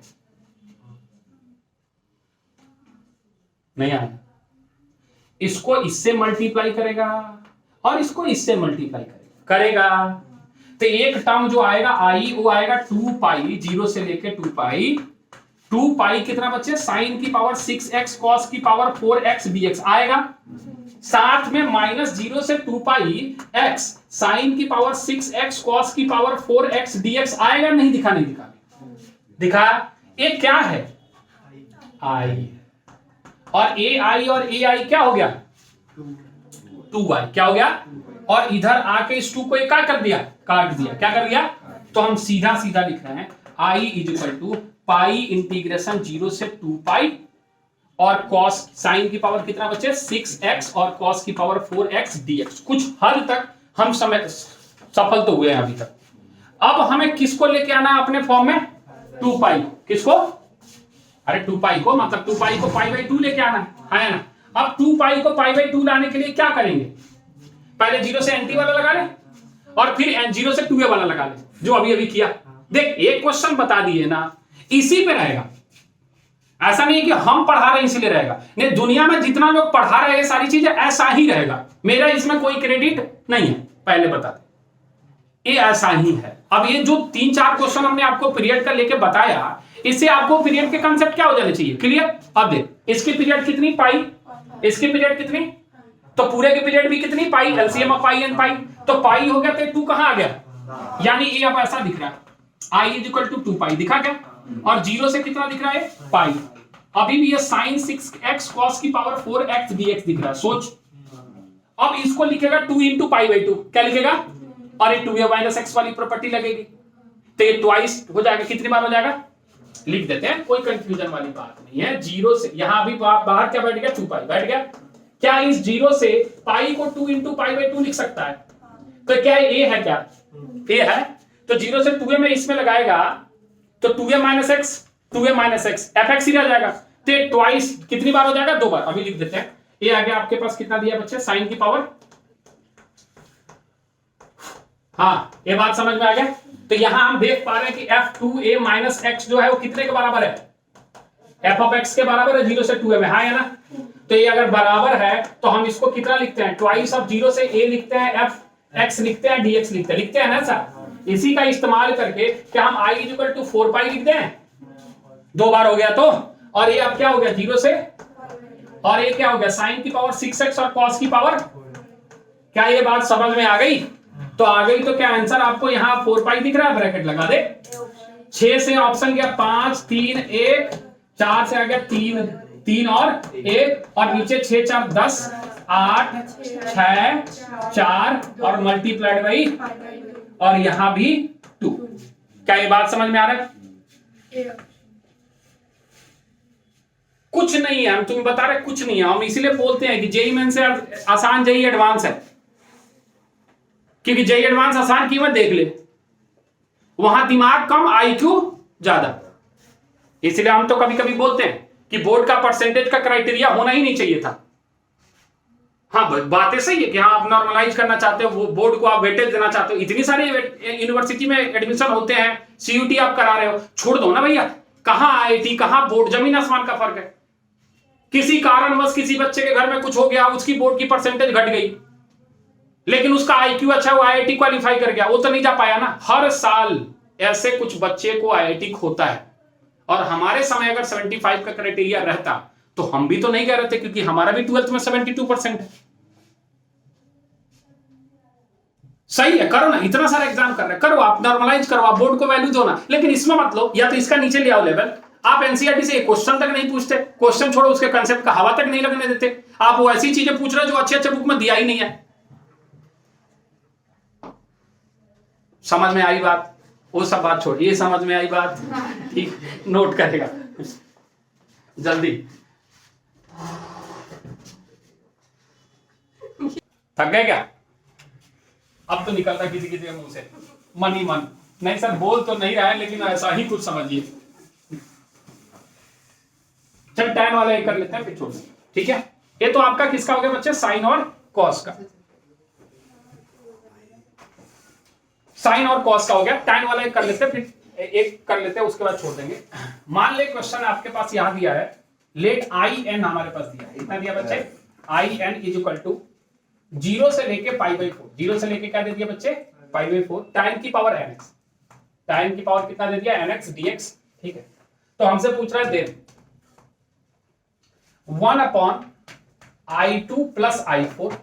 नहीं आएगा। इसको इससे मल्टीप्लाई करेगा और इसको इससे मल्टीप्लाई करेगा तो एक टर्म जो आएगा आई वो आएगा 2 पाई 0 से लेके 2 पाई, 2 पाई कितना बच्चे साइन की पावर 6x कॉस की पावर 4x dx आएगा, साथ में माइनस 0 से 2 पाई x साइन की पावर 6x कॉस की पावर 4x dx आएगा। नहीं दिखा? नहीं दिखा, दिखा। ये क्या है? आई, और ए आई और ए आई क्या हो गया 2y, क्या हो गया, और इधर आके इस 2 को क्या कर दिया, काट दिया। क्या कर दिया? तो हम सीधा सीधा लिख रहे हैं i is equal to pi integration 0 से 2 पाई और cos साइन की पावर कितना बच्चे 6x और cos की पावर 4x dx। कुछ हद तक हम समय सफल तो हुए हैं अभी तक। अब हमें किसको लेके आना है अपने फॉर्म में? 2 पाई। किसको? अरे 2 पाई को, मतलब 2 पाई को पाई बाई 2 लेके आना है ना। अब 2 पाई को पाई बाई 2 लाने के लिए क्या करेंगे? पहले 0 से एंटी वाला लगा ले और फिर 0 से 2a वाला लगा ले, जो अभी अभी किया। देख एक क्वेश्चन बता दिए ना, इसी पे रहेगा। ऐसा नहीं है कि हम पढ़ा रहे हैं इसीलिए रहेगा, नहीं, दुनिया में जितना लोग पढ़ा रहे हैं सारी चीजें ऐसा ही रहेगा। मेरा इसमें कोई क्रेडिट नहीं है, पहले बता दे, ये ऐसा ही है। अब ये जो 3-4 क्वेश्चन हमने आपको पीरियड का लेके बताया, इससे आपको पीरियड के कंसेप्ट क्या हो जाने चाहिए, क्लियर। अब देख इसकी पीरियड कितनी पाई, इसकी पीरियड कितनी, तो पूरे की पीरियड भी कितनी pi, LCM of pi and pi, तो पाई हो गया तो 2 कहां आ गया, यानी ये अब ऐसा दिख रहा है i इज इक्वल टू 2 पाई, दिखा क्या, और 0 से कितना दिख रहा है पाई। अभी भी ये साइन 6x cos की पावर 4x dx दिख रहा है। सोच, अब इसको लिखेगा 2 इंटू पाई बाई 2, क्या लिखेगा, और ये 2a माइनस x वाली प्रॉपर्टी लगेगी तो ये ट्वाइस हो जाएगा। कितनी बार हो जाएगा लिख देते हैं, कोई कंफ्यूजन वाली बात नहीं है। 0 से यहां अभी बाहर क्या बैठ गया, 2 पाई बैठ गया। क्या इस 0 से पाई को 2 इंटू पाई बाई 2 लिख सकता है? तो क्या a है, क्या a है, तो 0 से 2a में इसमें लगाएगा तो 2a माइनस एक्स fx ही रह जाएगा। तो ट्वाइस कितनी बार हो जाएगा, 2 बार। अभी लिख देते हैं, ये आ गया आपके पास कितना दिया बच्चे, साइन की पावर हाँ, ये बात समझ में आ गया। तो यहां हम देख पा रहे हैं कि f2a माइनस x जो है वो कितने के बराबर है, f ऑफ x के बराबर है 0 से 2a में, हाँ है ना। तो ये अगर बराबर है तो हम इसको कितना लिखते हैं, ट्वाइस ऑफ 0 से a लिखते हैं, f x लिखते हैं, dx लिखते हैं ना सर। इसी का इस्तेमाल करके क्या हम i इक्वल टू 4 पाई लिख दें, 2 बार हो गया तो, और ये अब क्या हो गया 0 से, और ये क्या हो गया sin की पावर 6x और cos की पावर, क्या ये बात समझ में आ गई? तो आ गई तो क्या आंसर आपको यहाँ 4 पाई दिख रहा है, ब्रैकेट लगा दे। 6 से ऑप्शन गया 5 3 1, 4 से आ गया 3 3 और 1, और नीचे 6 4 10 8 6 4 और मल्टीप्लाइड बाई, और यहां भी 2। क्या ये बात समझ में आ रहा है? कुछ नहीं है, हम तुम्हें बता रहे कुछ नहीं है। हम इसीलिए बोलते हैं कि जेईई मेन से आसान जेईई एडवांस है, क्योंकि जेईई एडवांस आसान कीमत देख ले, वहां दिमाग कम आईक्यू ज्यादा। इसलिए हम तो कभी कभी बोलते हैं कि बोर्ड का परसेंटेज का क्राइटेरिया होना ही नहीं चाहिए था। हाँ, बातें सही है कि हाँ आप नॉर्मलाइज करना चाहते हो, वो बोर्ड को आप वेटेज देना चाहते हो, इतनी सारी यूनिवर्सिटी में एडमिशन होते हैं, सीयूटी आप करा रहे हो, छोड़ दो ना भैया। कहां आईआईटी कहां बोर्ड, जमीन आसमान का फर्क है। किसी कारणवश किसी बच्चे के घर में कुछ हो गया, उसकी बोर्ड की परसेंटेज घट गई, लेकिन उसका आईक्यू अच्छा, वो आईआईटी क्वालिफाई कर गया, वो तो नहीं जा पाया ना। हर साल ऐसे कुछ बच्चे को आईआईटी होता है, और हमारे समय अगर 75 का क्राइटेरिया रहता तो हम भी तो नहीं कह रहे थे, क्योंकि हमारा भी 12th में 72% है। सही है, करो ना, इतना सारा एग्जाम कर रहे, करो आप, नॉर्मलाइज करो, आप बोर्ड को वैल्यू दो ना, लेकिन इसमें मत लो, या तो इसका नीचे ले आओ लेवल। आप एनसीईआरटी से क्वेश्चन तक नहीं पूछते, क्वेश्चन छोड़ो, उसके कंसेप्ट का हवा तक नहीं लगने देते, आप वो ऐसी चीजें पूछ रहे हो जो अच्छे अच्छे बुक में दिया ही नहीं है। समझ में आई बात? वो सब बात छोड़, ये समझ में आई बात? ठीक, नोट करेगा जल्दी। थक गए क्या? अब तो निकलता किसी किसी के मुंह से मन ही मन, नहीं सर बोल तो नहीं रहा है, लेकिन ऐसा ही कुछ समझिए। चल tan वाला एक कर लेते हैं फिर छोड़, ठीक है। ये तो आपका किसका हो गया बच्चे, साइन और कॉस का। साइन और कॉस का हो गया, tan वाला एक कर लेते हैं, फिर एक कर लेते हैं, उसके बाद छोड़ देंगे। मान ले क्वेश्चन आपके पास यहां दिया है, लेट आई एन हमारे पास दिया है, इतना दिया बच्चे, I N is equal to 0 से लेके π/4, 0 से लेके क्या दे दिया बच्चे, π/4, टाइम की पावर nx, टाइम की पावर कितना दे दिया, nx dx, ठीक है। तो हमसे पूछ रहा है then 1 I2 plus I4,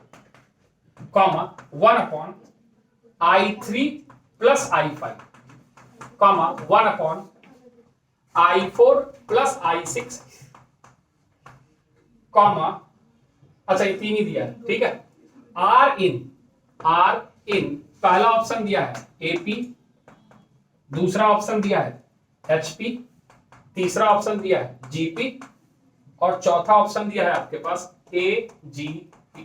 1 I3 plus I5, 1 I4 plus I6, अच्छा ये 3 ही दिया है, ठीक है। R इन पहला ऑप्शन दिया है AP, दूसरा ऑप्शन दिया है HP, तीसरा ऑप्शन दिया है GP, और चौथा ऑप्शन दिया है आपके पास AGP।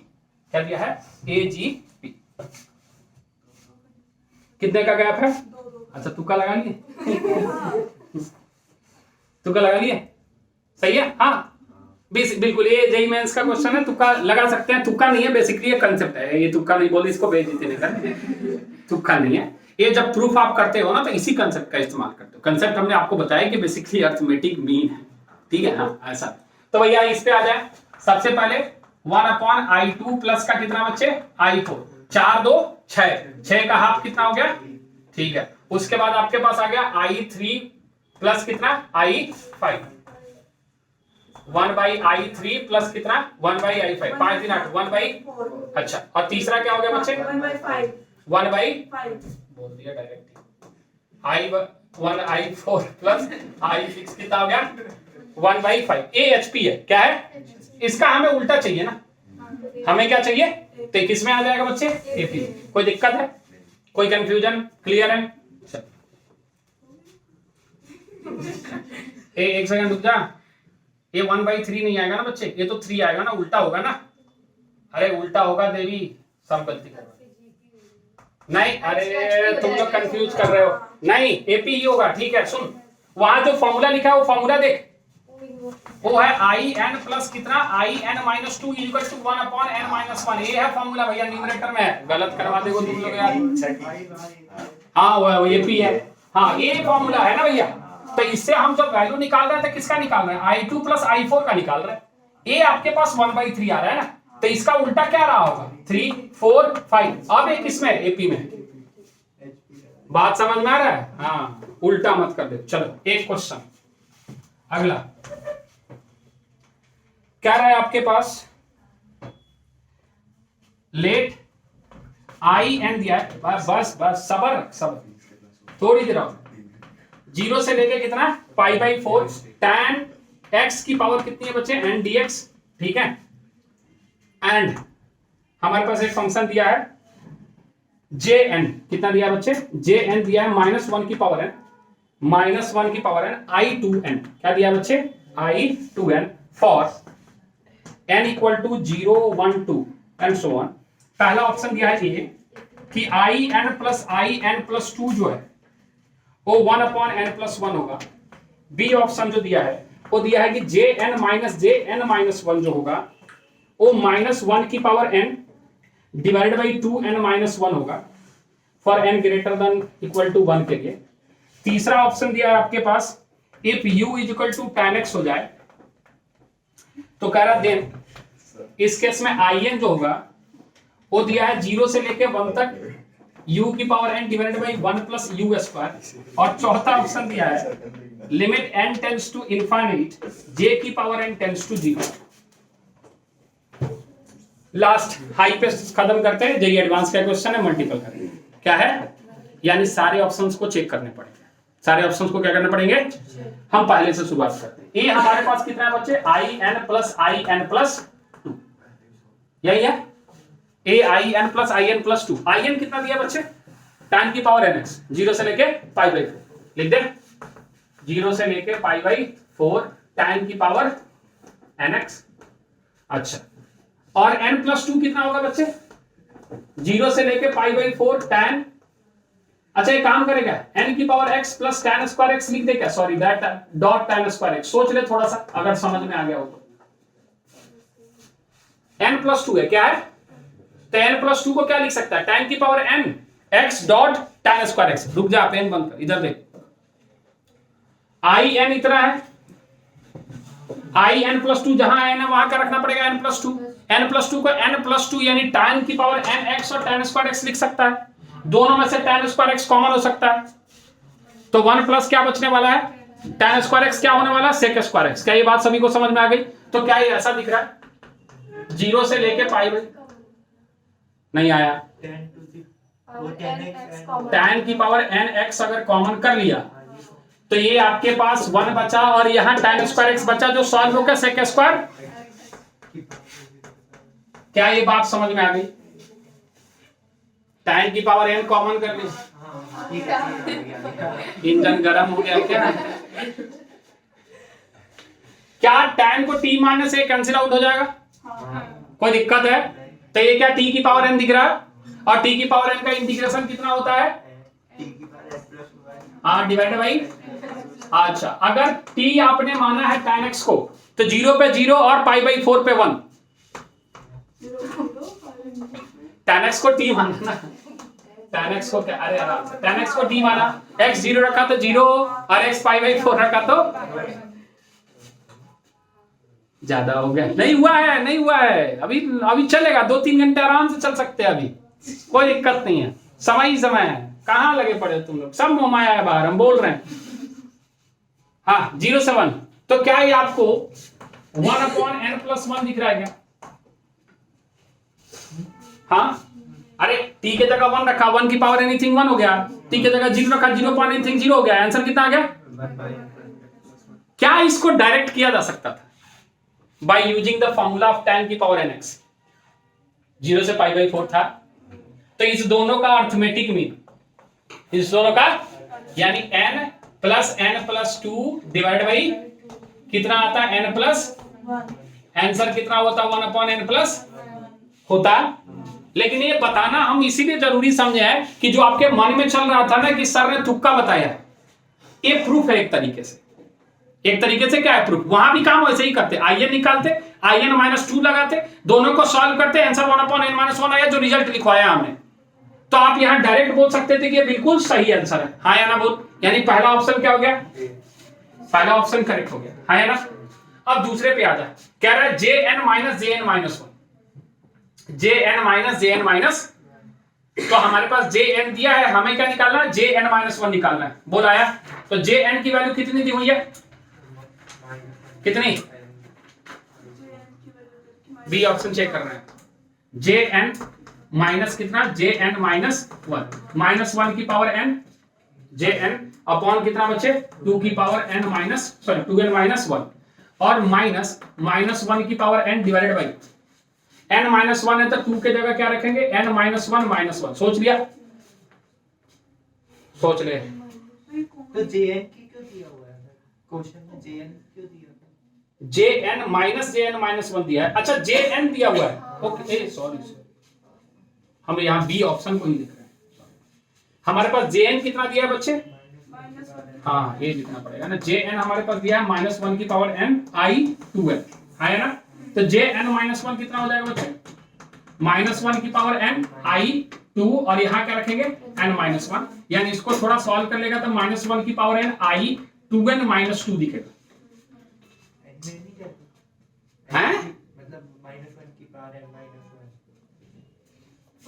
क्या दिया है, AGP। कितने का गैप है? अच्छा तुक्का लगा लिए तुक्का लगा लिए, सही है। हाँ बिल्कुल, ये जेईई मेंस का क्वेश्चन है, तुक्का लगा सकते हैं। तुक्का नहीं है, बेसिकली ये कंसेप्ट है, ये तुक्का नहीं बोली, इसको बेइज्जती नहीं करते, तुक्का नहीं है ये। जब प्रूफ आप करते हो ना तो इसी कंसेप्ट का इस्तेमाल करते हो। कंसेप्ट हमने आपको बताया कि बेसिकली अरिथमेटिक मीन है, ठीक है। हाँ ऐसा, तो भैया इस पे आ जाए। सबसे पहले 1/I2 प्लस का कितना बच्चे, I4, 4 2 6 का हाफ कितना हो गया, ठीक है। उसके बाद आपके पास आ गया I3 प्लस कितना, I5, 1/I3 प्लस कितना, 1/I5, 5 3 8, 1/, अच्छा। और तीसरा क्या हो गया बच्चे, 1/5 बोल दिया डायरेक्ट, I4 प्लस I6 कितना हो गया, 1/5। AHP है, क्या है, इसका हमें उल्टा चाहिए ना, हमें क्या चाहिए, तो किसमें आ जाएगा बच्चे, AP। कोई दिक्कत है, कोई कंफ्यूजन, क्लियर है? एक सेकंड रुक जा, ये 1/3 नहीं आएगा ना बच्चे, ये तो 3 आएगा ना, उल्टा होगा ना। अरे उल्टा होगा देवी, सब गलती कर रहे हो। नहीं अरे तुम लोग कंफ्यूज कर रहे हो, नहीं AP ही होगा, ठीक है। सुन, वहां जो फॉर्मूला लिखा है वो फॉर्मूला देख, वो है आई एन प्लस कितना I N minus two equal to 1 upon N minus 1। ये है फॉर्मूला भैया, न्यूमरेटर में है, गलत करवा देगो तुम लोग यार। हाँ वो ये पी है, हाँ ये फॉर्मूला है ना भैया। तो इससे हम जब वैल्यू निकाल रहे हैं तो किसका निकाल रहे हैं, i2 प्लस i4 का निकाल रहे हैं। ये आपके पास 1/3 आ रहा है ना, तो इसका उल्टा क्या रहा होगा 3 4 5। अब एक इसमें एपी में बात समझ में आ रहा है, हाँ उल्टा मत कर दे। चलो एक क्वेश्चन अगला क्या रहा है आपके पास, लेट आई एन दिया है, बस बस सबर थोड़ी देर और, 0 से लेके कितना π/4 tan x की पावर कितनी है बच्चे n dx, ठीक है। एंड हमारे पास एक फंक्शन दिया है jn, कितना दिया है बच्चे jn दिया है -1 की पावर n, -1 की पावर n i2n, क्या दिया है बच्चे i2n for n equal to 0 1 2 and so on. पहला ऑप्शन दिया है ये कि in प्लस in प्लस 2 जो है वो 1 अपॉन n प्लस 1 होगा। बी ऑप्शन जो दिया है वो दिया है कि jn माइनस 1 जो होगा वो -1 की power n divide by 2n minus 1 होगा for n greater than equal to 1 के लिए। तीसरा ऑप्शन दिया है आपके पास if u is equal to tan x हो जाए तो कह रहा देन इस केस में in जो होगा वो दिया है 0 से लेके 1 तक u की power n divided by 1 plus u square. और चौथा ऑप्शन दिया है limit n tends to infinite j की power n tends to 0। Last हाई पे खत्म करते हैं, जेई एडवांस का क्वेश्चन है, मल्टीपल करेंगे। क्या है, यानी सारे ऑप्शंस को चेक करने पड़ेंगे, सारे ऑप्शंस को क्या करने पड़ेंगे, हम पहले से शुरुआत करते हैं। ये हमारे पास कितना है बच्चे in प्लस 2, यही है in plus in plus 2। in कितना दिया बच्चे tan की पावर nx, 0 से लेके π/4 लिख दे, 0 से लेके π/4 tan की पावर nx। अच्छा, और n प्लस 2 कितना होगा बच्चे 0 से लेके π/4 tan। अच्छा एक काम करेगा n की power x plus tan square x लिख दे क्या, sorry that dot tan square x, सोच ले थोड़ा सा अगर समझ में आ गया हो तो। n प्लस 2 है, क्या है, तो n प्लस 2 को क्या लिख सकता है tan की power n x dot tan square x। रुक जा, पेन बंद कर, इधर देख, i n इतना है, i n प्लस 2 जहां n है वहां क्या रखना पड़ेगा n प्लस 2। n प्लस 2 को n प्लस 2 यानी tan की पावर n x और tan स्क्वायर x लिख सकता है, दोनों में से tan स्क्वायर x कॉमन हो सकता है, तो 1 प्लस क्या बचने वाला है tan स्क्वायर x क्या होने वाला है sec स्क्वायर x। क्या ये बात सभी को समझ में आ गई। तो क्या ये ऐसा दिख रहा है 0 से लेके π नहीं आया, tan की पावर n x अगर कॉमन कर लिया तो ये आपके पास 1 बचा और यहां tan स्क्वायर x बचा जो सॉल्व होकर sec स्क्वायर। क्या ये बात समझ में आ गई, tan की पावर n कॉमन कर ली, इंजन गर्म हो गया क्या, क्या tan को t minus a cancel out हो जाएगा, कोई दिक्कत है, तो ये क्या t की पावर n दिख रहा है, और t की पावर n का इंटीग्रेशन कितना होता है हाँ डिवाइड बाई। अच्छा अगर t आपने माना है tan x को तो 0 पे 0 और π/4 पे 1, tan x को t माना ना, tan x को क्या, अरे आराम से, tan x को t माना, x 0 रखा तो 0 और x π/4 रखा तो ज्यादा हो गया, नहीं हुआ है, अभी चलेगा, 2-3 घंटे आराम से चल सकते हैं, अभी कोई दिक्कत नहीं है, समय ही समय है, कहां लगे पड़े तुम लोग, सब मोमाया है बाहर, हम बोल रहे हैं। हाँ 0 से 1, तो क्या ये आपको 1 अपॉन n प्लस 1 दिख रहा है क्या, हाँ, अरे t के जगह 1 रखा, 1 की पावर एनीथिंग 1 हो गया, t के जगह 0 रखा, 0 अपॉन एनीथिंग 0 हो गया, आंसर कितना आ गया। क्या इसको डायरेक्ट किया जा सकता था by using the formula of tan की पावर nx, 0 से π/4 था, तो इस दोनों का अर्थमेटिक मीन, इस दोनों का यानी n प्लस 2 डिवाइड बाई कितना आता है n प्लस, आंसर कितना होता 1 अपॉन n प्लस होता। लेकिन ये बताना हम इसीलिए जरूरी समझे है कि जो आपके मन में चल रहा था ना कि सर ने तुक्का बताया, ये प्रूफ है एक तरीके से, एक तरीके से क्या है प्रूफ, वहां भी काम वैसे ही करते, in निकालते, in -2 लगाते, दोनों को सॉल्व करते, आंसर 1/n-1 आया जो रिजल्ट लिखवाया हमने। तो आप यहां डायरेक्ट बोल सकते थे कि ये बिल्कुल सही आंसर है, हाँ या ना बोल, यानी पहला ऑप्शन क्या हो गया, पहला ऑप्शन करेक्ट हो गया, हाँ या ना। अब दूसरे पे आ जाए, कह रहा है jn - jn-1, jn - jn-, तो हमारे पास jn दिया है, हमें क्या निकालना है, jn-1 निकालना है, बोल आया। तो jn की वैल्यू कितनी दी हुई है, कितनी, बी ऑप्शन चेक करना है, jn माइनस कितना, jn - 1 की पावर n, jn अपॉन कितना बच्चे, 2 की power n minus, sorry 2n - 1, और माइनस -1 की power n divided by n -1 है तो 2 के जगह क्या रखेंगे, n -1 सोच लिया, सोच ले। तो jn की क्यों दिया हुआ है क्वेश्चन में, jn क्यों दिया है, jn - jn-1 दिया है, अच्छा jn दिया हुआ है, ओके सॉरी हम यहाँ बी ऑप्शन को ही लिख रहे हैं, हमारे पास jn कितना दिया है बच्चे, हाँ ये लिखना पड़ेगा ना, jn हमारे पास दिया है -1 की पावर n i2n, है ना। तो jn -1 कितना हो जाएगा बच्चे, -1 की पावर n i2, और यहाँ क्या रखेंगे n-1, यानी इसको थोड़ा सॉल्व कर लेगा तो -1 की पावर n i2n -2 दिखेगा, n में नहीं जाता हैं मतलब -1 की पावर n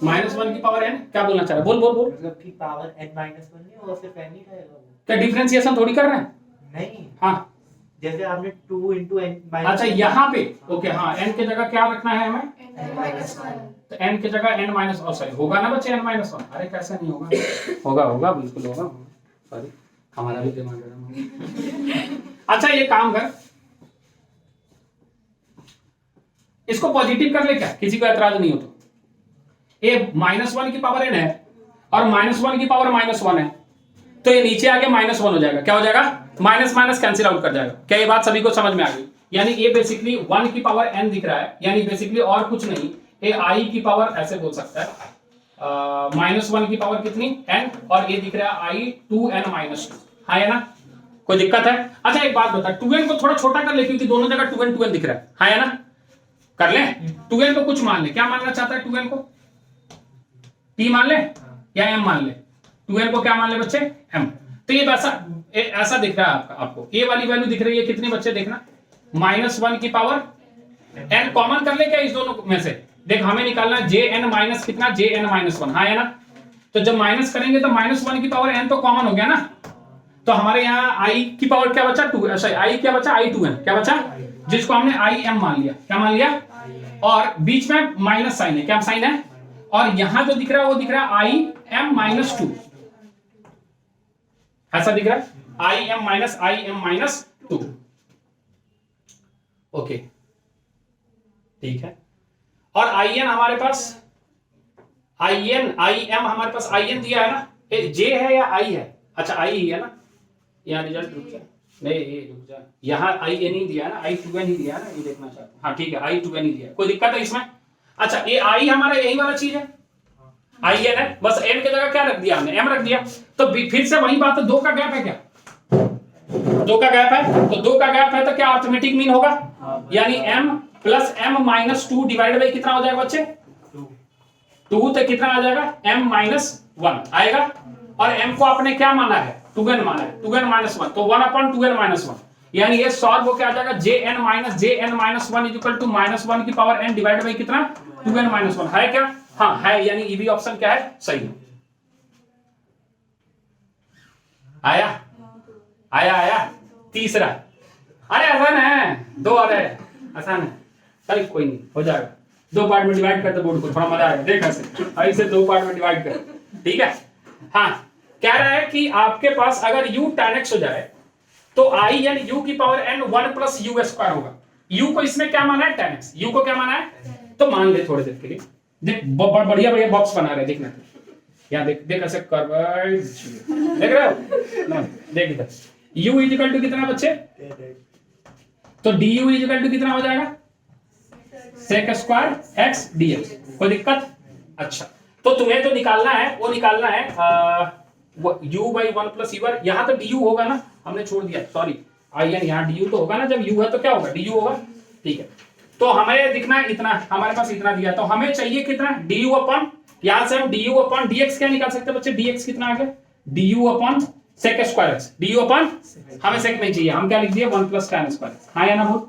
-1 की पावर n, क्या बोलना चाह रहा है, बोल बोल बोल, मतलब की पावर n -1 नहीं, वो सिर्फ n ही रहेगा वो, क्या डिफरेंशिएशन थोड़ी कर रहे हैं, नहीं हाँ जैसे आपने 2 × n अच्छा यहाँ पे ओके, हाँ n के जगह क्या रखना है हमें, तो n के जगह n - सॉरी होगा ना बच्चे n-1, अरे कैसा नहीं होगा, होगा होगा बिल्कुल होगा, सॉरी हमारा भी दिमाग गरम हो गया। अच्छा ये काम कर, इसको पॉजिटिव कर ले, क्या किसी को ऐतराज नहीं हो तो, ये -1 की पावर n है और -1 की पावर -1 है, तो ये नीचे आके -1 हो जाएगा, क्या हो जाएगा, माइनस माइनस कैंसिल आउट कर जाएगा, क्या ये बात सभी को समझ में आ गई, यानी ये बेसिकली 1 की पावर n दिख रहा है, यानी बेसिकली और कुछ नहीं, ये i की पावर ऐसे बोल सकता है -1 की पावर कितनी n, और ये दिख रहा है i 2n -2, हाँ है ना, कोई दिक्कत है। अच्छा एक बात बता, 2n को थोड़ा छोटा कर ले क्योंकि दोनों जगह 2n दिख रहा है, हाँ है ना, कर ले 2n को कुछ मान ले, क्या मानना चाहता है 2n को, t मान ले या m मान ले, 2n को क्या मान ले बच्चे, m, तो ये ऐसा दिख रहा है आपको ये वाली वैल्यू दिख रही है कितनी बच्चे, देखना -1 की पावर n, कॉमन कर ले क्या इस दोनों में से, देख हमें निकालना jn कितना, jn-1, हाँ है ना, तो जब माइनस करेंगे तो -1 की पावर n तो कॉमन हो गया ना, तो हमारे यहाँ i की पावर क्या बचा, 2, सॉरी i क्या बचा, i2n क्या बचा, जिसको हमने im मान लिया, क्या मान लिया, और बीच में माइनस साइन है, क्या साइन है, और यहां जो दिख रहा है वो दिख रहा है im-2, ऐसा दिख रहा है im-2, ओके ठीक है, और in हमारे पास im हमारे पास in दिया है ना, j है या i है, अच्छा i ही है ना, यहाँ रिजल्ट रुक जा, नहीं ये रुक जा, यहाँ in ही दिया है ना, i2n ही दिया है ना, ये देखना चाहते हैं, हाँ ठीक है i2n ही दिया है, कोई दिक्कत है इसमें, अच्छा ये i हमारा यही वाला चीज है, in है, बस n के जगह क्या रख दिया हमने, m रख दिया, तो फिर से वही बात है, 2 का गैप है क्या, 2 का गैप है, तो 2 का गैप है तो क्या अर्थमेटिक मीन होगा, यानी m + m-2 डिवाइड बाई कितना हो जाएगा बच्चे, 2 तो कितना आ जाएगा m-1 आएगा, और m को आपने क्या माना है, 2n माना है, 2n-1, तो 1/2n-1, यानी ये सॉल्व होकर आ जाएगा jn-1 -1 की पावर n डिवाइड बाई कितना, 2n-1 है क्या, हाँ है, यानी ई बी ऑप्शन क्या है, सही है, आया आया आया, तीसरा, अरे आसान है, 2 आ रहे आसान है, चल कोई नहीं हो जाएगा, 2 पार्ट में डिवाइड करते बोर्ड को, थोड़ा मजा आएगा, देख ऐसे 2 पार्ट में डिवाइड कर, ठीक है, हाँ कह रहा है कि आपके पास अगर u tan x हो जाए तो i यानी u की पावर n 1 + u² होगा, u को इसमें क्या माना है, tan x, u को क्या माना है, तो मान ले थोड़ी देर के लिए, देख बढ़िया बढ़िया बॉक्स बना रहे, देखना यहाँ देख ऐसे कर्व, देख रहे हो, देख इधर u = कितना बच्चे, तो du = कितना हो जाएगा, sec² x dx, कोई दिक्कत, अच्छा तो तुम्हें जो निकालना है वो निकालना है u/1 + u, यहाँ तो du होगा ना, हमने छोड़ दिया सॉरी, आई एन यहाँ डी यू तो होगा ना, जब यू है तो क्या होगा डी यू होगा। ठीक है, तो हमें दिखना है इतना, हमारे पास इतना दिया, तो हमें चाहिए कितना डी यू अपॉन, यहां से हम D U upon D x क्या निकाल सकते हैं बच्चे, डी एक्स कितना आ गया D U upon sec square x, D U upon, हमें सेक नहीं चाहिए, हम क्या लिख दिए 1 प्लस tan स्क्वायर। हाँ या ना बोल,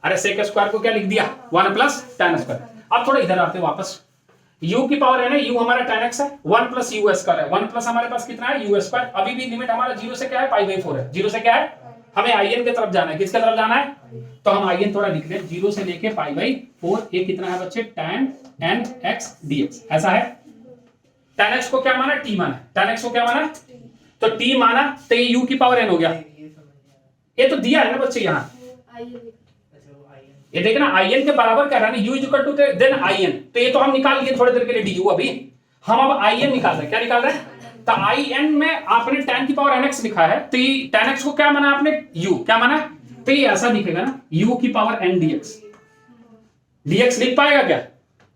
अरे सेक स्क्वायर को क्या लिख दिया 1 प्लस tan स्क्वायर। अब थोड़ा इधर आते वापस, u की पावर है ना, u हमारा tan x है, 1 प्लस यू स्क्वायर है, 1 प्लस हमारे पास कितना है यू स्क्वायर। अभी भी लिमिट हमारा 0 से क्या है π/4 है, 0 से क्या है, हमें in की तरफ जाना है, किसके तरफ जाना है, तो हम in थोड़ा लिख लें, 0 से लेके π/4, ये कितना है बच्चे tan nx dx, ऐसा है। tan x को क्या माना, t माना, tan x को क्या माना, तो t माना, तो ये u की पावर n हो गया, ये तो दिया है ना बच्चे यहाँ, ये देखना in के बराबर क्या रहा है, u equal to then in, तो ये तो हम निकाल लिए थोड़ी देर के लिए du, अभी हम अब in निकाल रहे हैं, क्या निकाल रहे हैं, तो in में आपने tan की पावर nx लिखा है, तो tan x को क्या माना आपने u, क्या माना, तो ये ऐसा दिखेगा ना u की पावर n dx, dx लिख पाएगा क्या,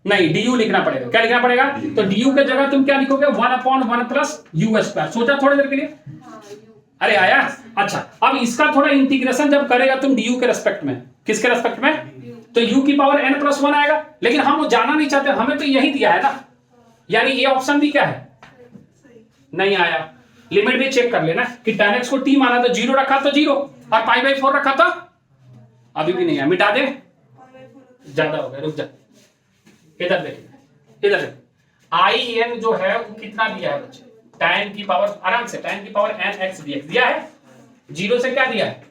नहीं du लिखना पड़ेगा, क्या लिखना पड़ेगा, तो du के जगह तुम क्या लिखोगे 1/1 प्लस u स्क्वायर, सोचा थोड़ी देर के लिए, अरे आया। अच्छा, अब इसका थोड़ा इंटीग्रेशन जब करेगा तुम du के रेस्पेक्ट में, किसके रेस्पेक्ट में, तो u की पावर n प्लस 1 आएगा, लेकिन हम वो जाना नहीं चाहते, हमें तो यही दिया है ना, यानी ये ऑप्शन भी क्या है, नहीं आया। लिमिट भी चेक कर लेना कि tan x को t माना तो 0 रखा तो 0 और π/4 रखा तो, अभी भी नहीं है, मिटा दे, ज्यादा हो गया, रुक जा, इधर देख, इधर देख, in जो है वो कितना दिया है बच्चे, tan की पावर, आराम से tan की पावर nx dx दिया है, 0 से क्या दिया है,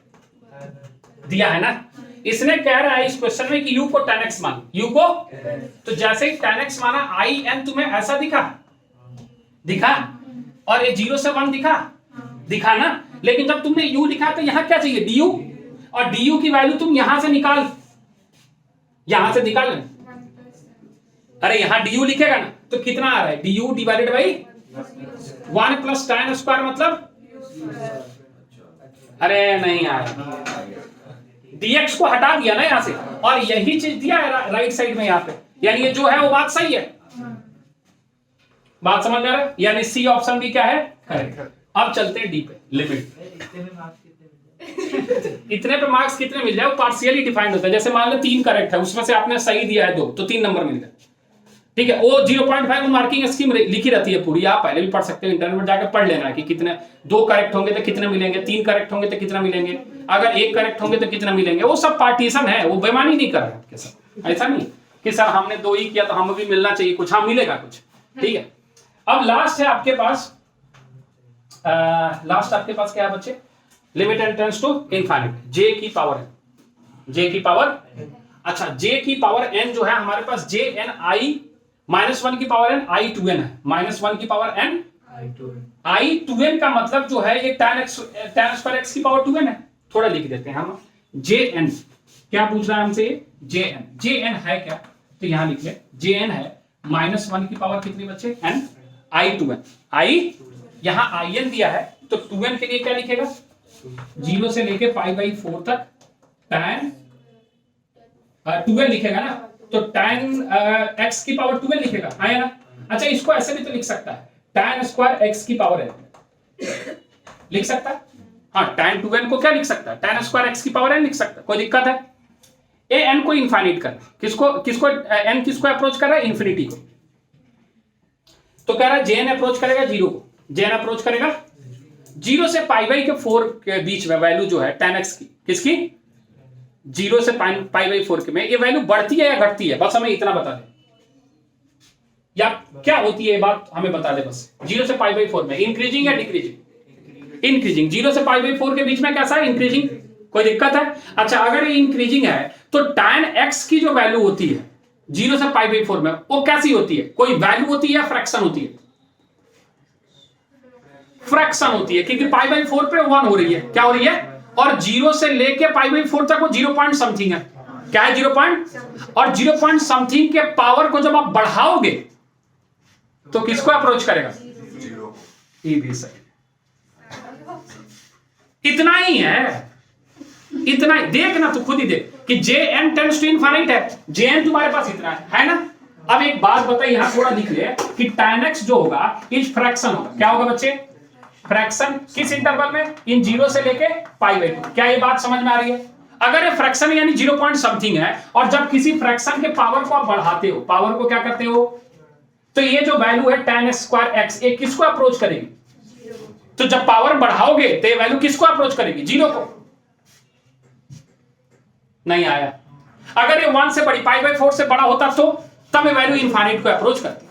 दिया है ना। इसने कह रहा है इस क्वेश्चन में कि u को tan x मान, u को, तो जैसे ही tan x माना in तुम्हें ऐसा दिखा, दिखा, और ये 0 से 1 दिखा, दिखा ना, लेकिन जब तुमने u लिखा तो यहां क्या चाहिए du, और du की वैल्यू तुम यहां से निकाल, यहां से निकाल, अरे यहां du लिखेगा ना, तो कितना आ रहा है du divided by 1 plus tan square, मतलब अरे नहीं आया, dx को हटा दिया ना यहां से, और यही चीज दिया है राइट साइड में यहाँ पे, यानी ये जो है वो बात सही है, बात समझ में आ रहा है, यानी सी ऑप्शन भी क्या है, करेक्ट। अब चलते हैं डी पे, लिमिट, इतने पे मार्क्स कितने मिल जाए, वो पार्शियली डिफाइंड होता है, जैसे मान लो 3 करेक्ट है, उसमें से आपने सही दिया है 2, तो 3 नंबर मिल गए, ठीक है। वो 0.5 मार्किंग स्कीम लिखी रहती है पूरी, आप पहले भी पढ़ सकते हो, इंटरनेट में जाकर पढ़ लेना कि कितने 2 करेक्ट होंगे तो कितने मिलेंगे, 3 करेक्ट होंगे तो कितना मिलेंगे, अगर 1 करेक्ट होंगे तो कितना मिलेंगे, वो सब पार्टीशन है, वो बेईमानी नहीं कर रहे हैं सर, ऐसा नहीं कि सर हमने 2 ही किया तो हमें भी मिलना चाहिए कुछ, हाँ मिलेगा कुछ, ठीक है। अब लास्ट है आपके पास, लास्ट आपके पास क्या है बच्चे, limit and tends to infinite, j की पावर n, j की पावर, अच्छा j की पावर n जो है हमारे पास j n i -1 की पावर n i 2n है, -1 की पावर n i 2n का मतलब जो है ये tan स्क्वायर x की पावर 2n है, थोड़ा लिख देते हैं हम, jn क्या पूछ रहा है हमसे, jn है क्या, तो यहां लिख ले jn है -1 की पावर कितनी बच्चे n i 2n, i यहां in दिया है, तो 2n के लिए क्या लिखेगा, 0 से लेके π/4 तक tan 2n लिखेगा ना, तो tan x की पावर 2n लिखेगा, आया ना। अच्छा इसको ऐसे भी तो लिख सकता है, tan स्क्वायर x की पावर n लिख सकता है, हाँ tan 2n को क्या लिख सकता है, tan स्क्वायर x की पावर n लिख सकता है, कोई दिक्कत है। ए n को इनफाइनाइट कर, किसको किसको n किसको अप्रोच कर रहा है, इन्फिनिटी को, तो कह रहा है jn अप्रोच करेगा 0 को, jn अप्रोच करेगा 0 से π/4 के बीच में वैल्यू जो है tan x की, किसकी 0 से π/4 के में ये वैल्यू बढ़ती है या घटती है, बस हमें इतना बता दे, या क्या होती है ये बात हमें बता दे बस, 0 से π/4 में इंक्रीजिंग या डिक्रीजिंग, इंक्रीजिंग, 0 से π/4 के बीच में कैसा है, इंक्रीजिंग, कोई दिक्कत है। अच्छा अगर ये इंक्रीजिंग है तो tan x की जो वैल्यू होती है 0 से π/4 में वो कैसी होती है, कोई वैल्यू होती है या फ्रैक्शन होती है, फ्रैक्शन होती है, क्योंकि π/4 पे 1 हो रही है, क्या हो रही है, और 0 से लेके π/4 तक वो 0 पॉइंट समथिंग है, क्या है 0 पॉइंट, और 0 पॉइंट समथिंग के पावर को जब आप बढ़ाओगे तो किसको अप्रोच करेगा, 0, ये भी सही, इतना ही है, इतना ही, देख ना तू खुद ही देख कि jn टेंड्स टू इनफाइनाइट है, jn तुम्हारे पास इतना है ना। अब एक बात बताइए, यहां थोड़ा लिख ले कि tan x जो होगा इज फ्रैक्शन होगा, क्या होगा बच्चे, फ्रैक्शन किस इंटरवल में, इन 0 से लेके π/2। क्या ये बात समझ में आ रही है? अगर ये फ्रैक्शन यानी 0 पॉइंट समथिंग है और जब किसी फ्रैक्शन के पावर को आप बढ़ाते हो, पावर को क्या करते हो, तो ये जो वैल्यू है tan स्क्वायर x ये किसको अप्रोच करेगी? तो जब पावर बढ़ाओगे तो ये वैल्यू किसको अप्रोच करेगी? 0 को। नहीं आया। अगर ये 1 से बड़ी π/4 से बड़ा होता तो तब ये वैल्यू इनफाइनाइट को अप्रोच करती,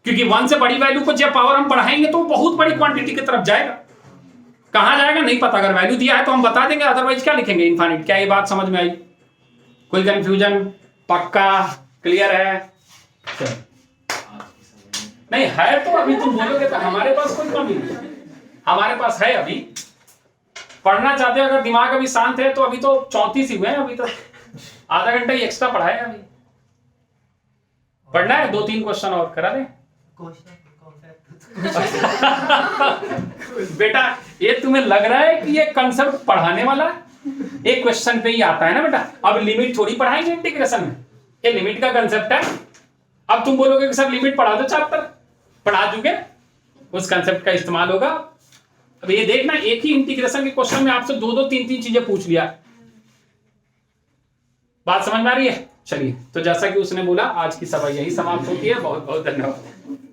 क्योंकि 1 से बड़ी वैल्यू को जब पावर हम बढ़ाएंगे तो बहुत बड़ी क्वांटिटी की तरफ जाएगा। कहां जाएगा नहीं पता, अगर वैल्यू दिया है तो हम बता देंगे, अदरवाइज क्या लिखेंगे? इनफाइनाइट। क्या ये बात समझ में आई? कोई कंफ्यूजन? पक्का क्लियर है? नहीं है तो अभी तुम बोलोगे तो हमारे पास कोई कमी नहीं, हमारे पास है। अभी पढ़ना चाहते हो, अगर दिमाग अभी शांत है तो अभी तो 34 ही हुए हैं, अभी तो आधा घंटा ही एक्स्ट्रा पढ़ा है। अभी पढ़ना है 2-3 क्वेश्चन और करा दे। बेटा ये तुम्हें लग रहा है कि ये कंसेप्ट पढ़ाने वाला एक क्वेश्चन पे ही आता है ना बेटा? अब लिमिट थोड़ी पढ़ाएंगे इंटीग्रेशन में, ये लिमिट का कंसेप्ट है। अब तुम बोलोगे कि सर लिमिट पढ़ा दो, चैप्टर पढ़ा चुके, उस कंसेप्ट का इस्तेमाल होगा। अब ये देखना, एक ही इंटीग्रेशन के क्वेश्चन में आपसे 2-2, 3-3 चीजें पूछ लिया। बात समझ में आ रही है? चलिए, तो जैसा कि उसने बोला आज की सभा यही समाप्त होती है। बहुत बहुत धन्यवाद।